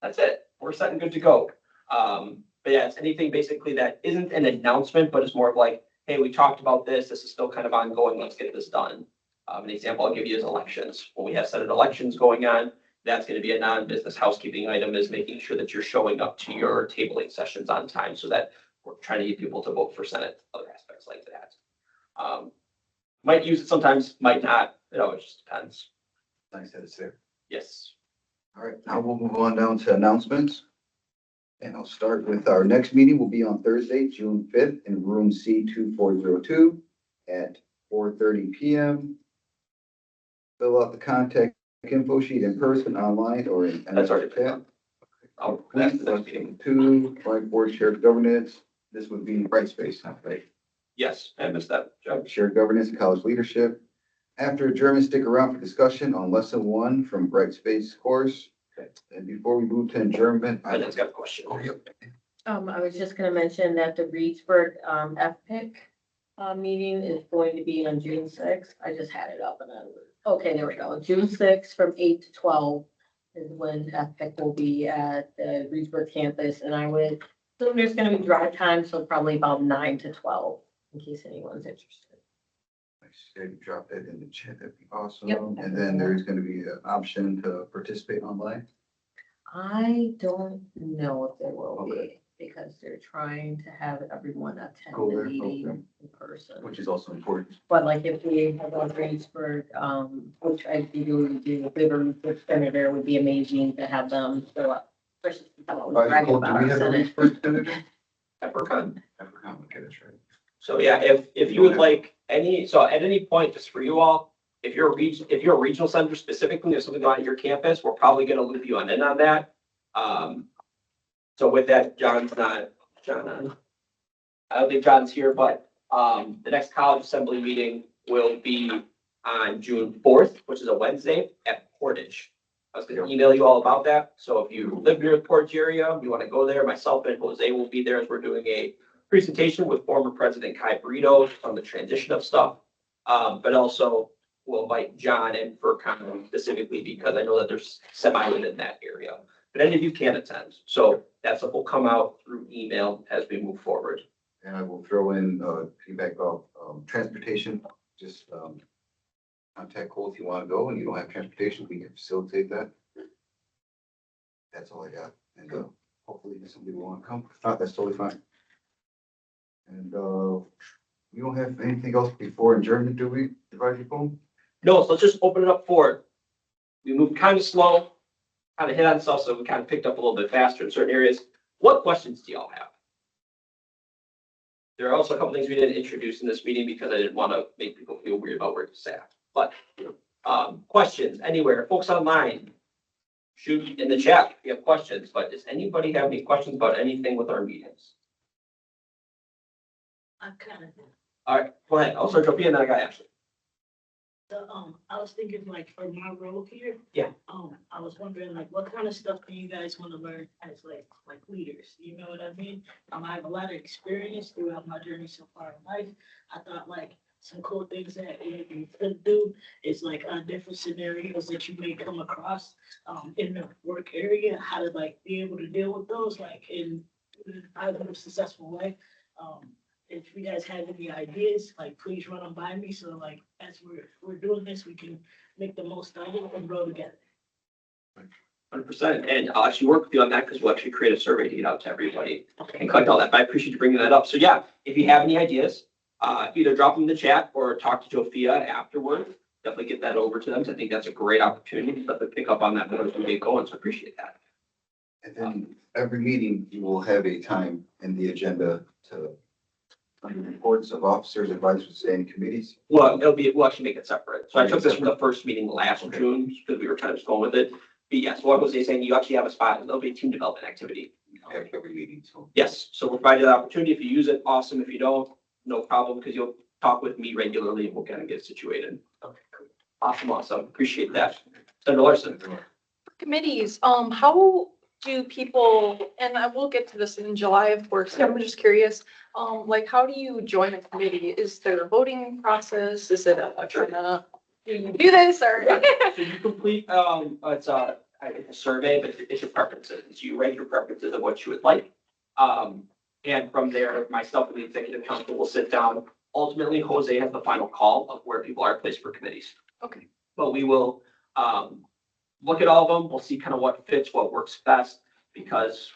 That's it. We're set and good to go. But yeah, it's anything basically that isn't an announcement, but it's more of like, hey, we talked about this. This is still kind of ongoing. Let's get this done. An example I'll give you is elections. When we have Senate elections going on, that's going to be a non-business housekeeping item, is making sure that you're showing up to your tabling sessions on time so that we're trying to get people to vote for Senate, other aspects like that. Might use it sometimes, might not. It always just depends. Nice that it's there. Yes. All right, now we'll move on down to announcements. And I'll start with our next meeting will be on Thursday, June 5th in room C2402 at 4:30 PM. Fill out the contact info sheet in person, online, or in. That's already been done. Oh, that's the next meeting. Two, whiteboard shared governance. This would be Brightspace, right? Yes, I missed that. Joe. Shared governance and college leadership. After adjournment, stick around for discussion on lesson 1 from Brightspace course. Okay. And before we move to adjournment, I just got a question. I was just gonna mention that the Reedsburg, FPIC, meeting is going to be on June 6th. I just had it up and okay, there we go. June 6th from 8 to 12 is when FPIC will be at the Reedsburg campus, and I would assume there's gonna be drive time, so probably about 9 to 12, in case anyone's interested. drop that in the chat, that'd be awesome. Yep. And then there's gonna be an option to participate online. I don't know if there will be. because they're trying to have everyone attend Go the there, meeting okay. in person. Which is also important. But like if we have a Greensburg, which I do, if we were with Senator, it would be amazing to have them show up. Especially since I'm always bragging Do about we our have a Senate. Reedsburg senator? Peppercon. Okay, that's right. So yeah, if you would like any, so at any point, just for you all, if you're a regional center specifically, there's something on your campus, we're probably gonna loop you in on that. So with that, John, I don't think John's here, but, the next college assembly meeting will be on June 4th, which is a Wednesday at Portage. I was gonna email you all about that. So if you live near the Portage area, you wanna go there, myself and Jose will be there as we're doing a presentation with former President Kai Burrito on the transition of stuff. But also we'll invite John in for comment specifically because I know that there's semi within that area. But any of you can attend. So that stuff will come out through email as we move forward. And I will throw in, feedback about, transportation, just, contact Cole if you want to go and you don't have transportation, we can facilitate that. That's all I got. And, hopefully somebody will want to come. If not, that's totally fine. And, we don't have anything else before adjournment, do we, Advisory Phone? No, so let's just open it up for, we moved kind of slow, kind of hit on stuff, so we kind of picked up a little bit faster in certain areas. What questions do y'all have? There are also a couple things we didn't introduce in this meeting because I didn't want to make people feel weird about where it's at. But, questions anywhere, folks online, shoot in the chat if you have questions, but does anybody have any questions about anything with our meetings? I kind of, All right, go ahead. I'll start jumping in, then I got Ashley. I was thinking like for my role here. Yeah. I was wondering like what kind of stuff do you guys want to learn as like leaders? You know what I mean? I have a lot of experience throughout my journey so far in life. I thought like some cool things that you could do is like different scenarios that you may come across in the work area, how to like be able to deal with those like in either a successful way. If you guys have any ideas, like please run them by me. So like as we're doing this, we can make the most out of it and grow together. 100%. And I'll actually work with you on that because we'll actually create a survey to get out to everybody and collect all that. But I appreciate you bringing that up. So yeah, if you have any ideas, either drop them in the chat or talk to Jofia afterward. Definitely get that over to them. 'Cause I think that's a great opportunity to pick up on that more as we get going. So I appreciate that. And then every meeting, you will have a time in the agenda to, under reports of officers, advisors, standing committees. Well, we'll actually make it separate. So I took this from the first meeting last June because we were kind of just going with it. But yes, what was he saying? You actually have a spot. There'll be a team development activity. Every meeting, so. Yes, so we'll provide you that opportunity. If you use it, awesome. If you don't, no problem, because you'll talk with me regularly and we'll kind of get situated. Okay, cool. Awesome. Appreciate that. Senator Larson. Committees, how do people, and I will get to this in July, of course, I'm just curious, like, how do you join a committee? Is there a voting process? Is it a kind of, do you do this or? So you complete, it's a survey, but it's your preferences. So you rank your preferences of what you would like. And from there, myself and the executive council will sit down. Ultimately, Jose has the final call of where people are placed for committees. Okay. But we will, look at all of them. We'll see kind of what fits, what works best, because,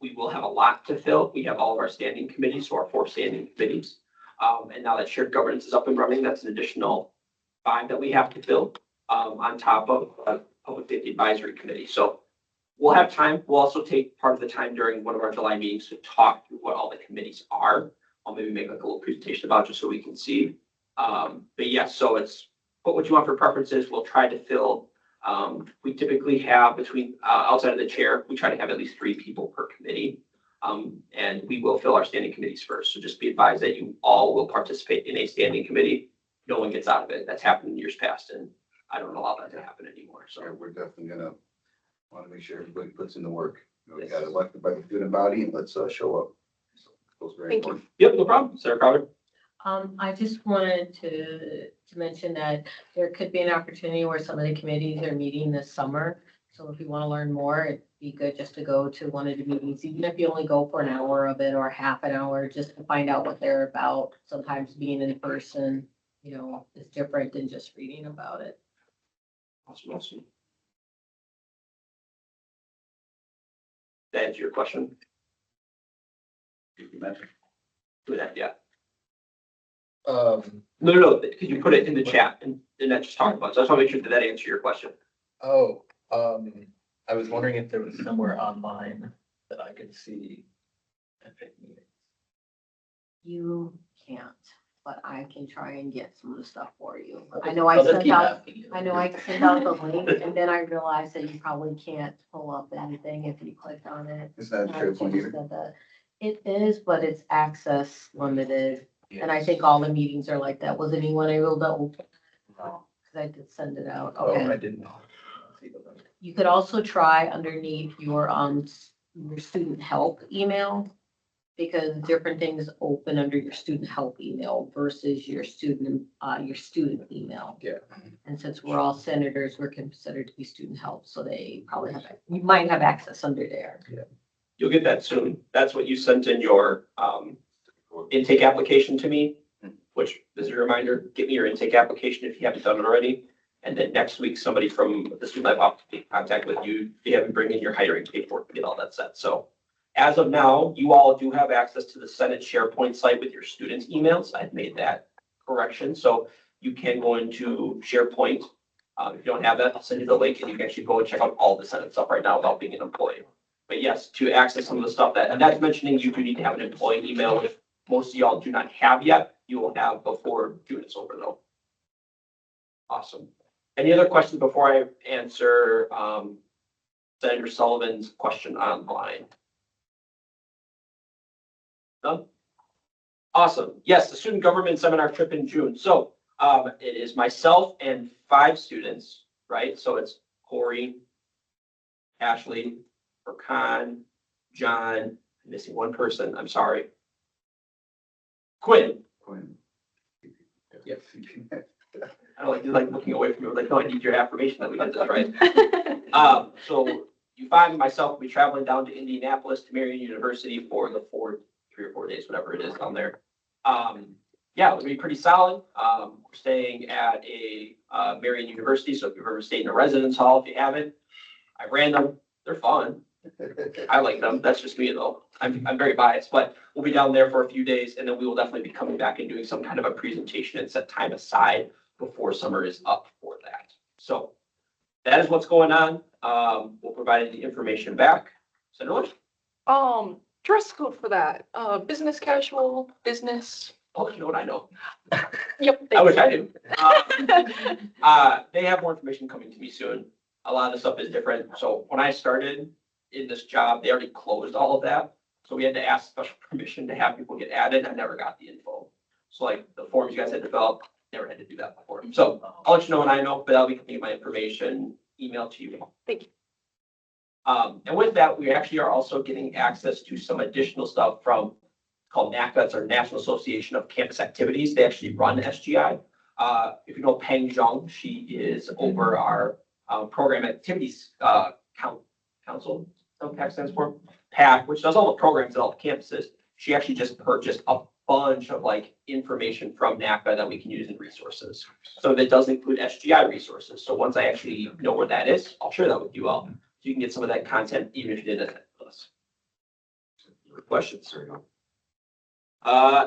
we will have a lot to fill. We have all of our standing committees, so our 4 standing committees. And now that shared governance is up and running, that's an additional 5 that we have to fill, on top of public safety advisory committee. So we'll have time. We'll also take part of the time during one of our July meetings to talk through what all the committees are. I'll maybe make like a little presentation about just so we can see. But yes, so it's put what you want for preferences. We'll try to fill. We typically have between, outside of the chair, we try to have at least 3 people per committee. And we will fill our standing committees first. So just be advised that you all will participate in a standing committee. No one gets out of it. That's happened in years past, and I don't allow that to happen anymore. So So we're definitely gonna want to make sure everybody puts in the work. You know, we got elected by the student body and let's show up. So those are very Thank you. important. yep, no problem. Sarah Crowder. I just wanted to mention that there could be an opportunity where some of the committees are meeting this summer. So if you want to learn more, it'd be good just to go to one of the meetings, even if you only go for an hour of it or half an hour, just to find out what they're about. Sometimes being in person, you know, is different than just reading about it. Awesome. That answer your question? You mentioned. Do that, yeah. Um, Could you put it in the chat and then just talk about it? So I just want to make sure that answer your question. oh, I was wondering if there was somewhere online that I could see Epic meetings. You can't, but I can try and get some of the stuff for you. I Okay, know I I'll just sent keep out, asking you. I know I sent out the link and then I realized that you probably can't pull up anything if you clicked on it. It's not And I SharePoint just either. said that. It is, but it's access limited. And I think all the meetings are like that. Was anyone able to open? Because I did send it out. Oh, I Okay. didn't see the link. You could also try underneath your student help email. Because different things open under your student help email versus your student email. Yeah. And since we're all senators, we're considered to be student help, so they probably have, you might have access under there. You'll get that soon. That's what you sent in your intake application to me, which is a reminder, get me your intake application if you haven't done it already. And then next week, somebody from the student life office will be in contact with you. You have to bring in your hiring paperwork to get all that set. So as of now, you all do have access to the Senate SharePoint site with your students' emails. I've made that correction. So you can go into SharePoint. If you don't have that, I'll send you the link and you can actually go and check out all the Senate stuff right now without being an employee. But yes, to access some of the stuff and that's mentioning you do need to have an employee email, which most of y'all do not have yet. You will have before June is over though. Awesome. Any other questions before I answer Senator Sullivan's question online? None? Awesome. Yes, the student government seminar trip in June. So it is myself and 5 students, right? So it's Corey, Ashley, Furkan, John, I'm missing one person, I'm sorry. Quinn. Yes. I don't like looking away from you, like, no, I need your affirmation that we did this, right? So you 5 and myself will be traveling down to Indianapolis to Marian University for the 3 or 4 days, whatever it is down there. Yeah, it'll be pretty solid. We're staying at a Marian University, so if you've ever stayed in a residence hall, if you haven't, I ran them. They're fun. I like them. That's just me though. I'm very biased, but we'll be down there for a few days and then we will definitely be coming back and doing some kind of a presentation and set time aside before summer is up for that. So that is what's going on. We'll provide the information back. Senator Lewis? Dress code for that, business casual, business. Oh, you know what I know. Yep. I wish I knew. They have more information coming to me soon. A lot of the stuff is different. So when I started in this job, they already closed all of that. So we had to ask special permission to have people get added. I never got the info. So like the forms you guys had developed, never had to do that before. So I'll let you know when I know, but I'll be getting my information emailed to you. Thank you. And with that, we actually are also getting access to some additional stuff from called NACA, it's our National Association of Campus Activities. They actually run SGI. If you know Peng Zhang, she is over our program activities council, so PAC stands for, PAC, which does all the programs at all the campuses. She actually just purchased a bunch of like information from NACA that we can use in resources. So that does include SGI resources. So once I actually know where that is, I'll share that with you all. So you can get some of that content even if you didn't attend with us. Questions?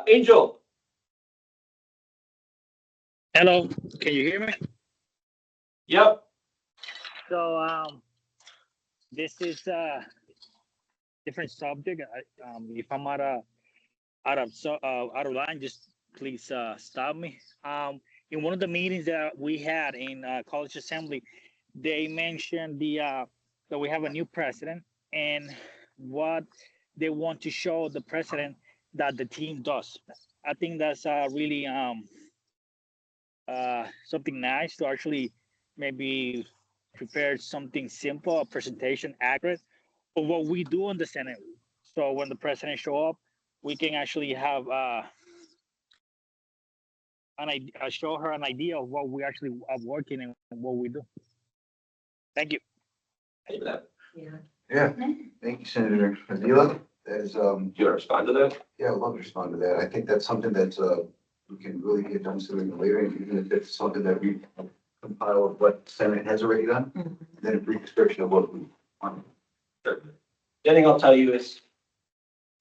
Angel. Hello, can you hear me? Yep. So this is a different subject. If I'm out of line, just please stop me. In one of the meetings that we had in College Assembly, they mentioned that we have a new president and what they want to show the president that the team does. I think that's really something nice to actually maybe prepare something simple, a presentation accurate of what we do in the Senate. So when the president show up, we can actually have show her an idea of what we actually are working and what we do. Thank you. Yeah, thank you, Senator Avila. As, Do you want to respond to that? yeah, I'd love to respond to that. I think that's something that, we can really get done sooner than later, even if it's something that we compile of what Senate has already done, then a brief description of what we want. Sure. The other thing I'll tell you is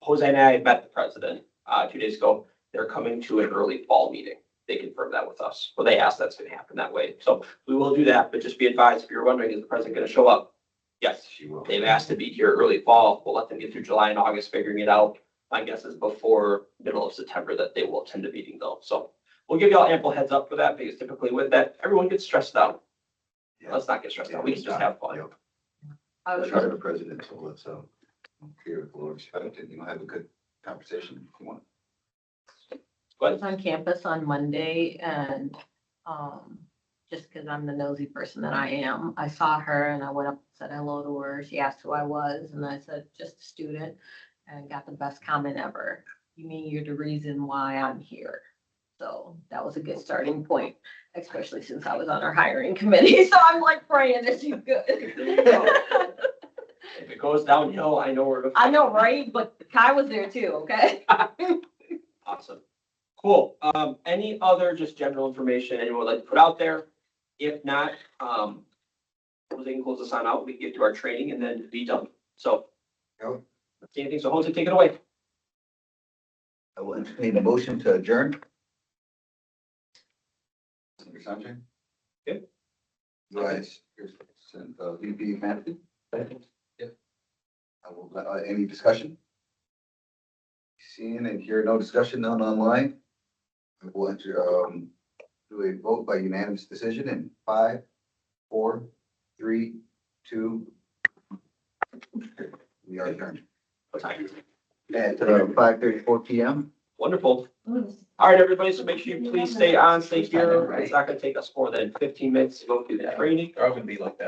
Jose and I met the president, 2 days ago. They're coming to an early fall meeting. They confirmed that with us. Well, they asked that's gonna happen that way. So we will do that, but just be advised, if you're wondering, is the president gonna show up? Yes, She will. they've asked to be here early fall. We'll let them get through July and August figuring it out. My guess is before middle of September that they will attend the meeting though. So we'll give y'all ample heads up for that because typically with that, everyone gets stressed out. Yeah. Let's not get stressed out. We can just have fun. Yep. I That's was right, the president told us, so. Here, Lord, respect it, have a good conversation if you want. Go ahead. on campus on Monday and, just because I'm the nosy person that I am, I saw her and I went up and said hello to her. She asked who I was and I said, just a student, and got the best comment ever. You mean you're the reason why I'm here? So that was a good starting point, especially since I was on our hiring committee. So I'm like praying that she's good. If it goes downhill, I know where to. I know, right? But Kai was there too, okay? Awesome. Cool. Any other just general information anyone would like to put out there? If not, Jose can close us on out. We can get to our training and then be done. So. Go. See anything? So Jose, take it away. I will entertain a motion to adjourn. Senator Sanjay? Good. Guys, here's, VP Madison. Yep. I will, any discussion? Seeing and hearing no discussion, none online. I will enter, do a vote by unanimous decision in 5, 4, 3, 2. We are adjourned What time? at 5:34 PM. Wonderful. All right, everybody. So make sure you please stay on, stay here. It's not going to take us more than 15 minutes to go through the training. They're all gonna be like that.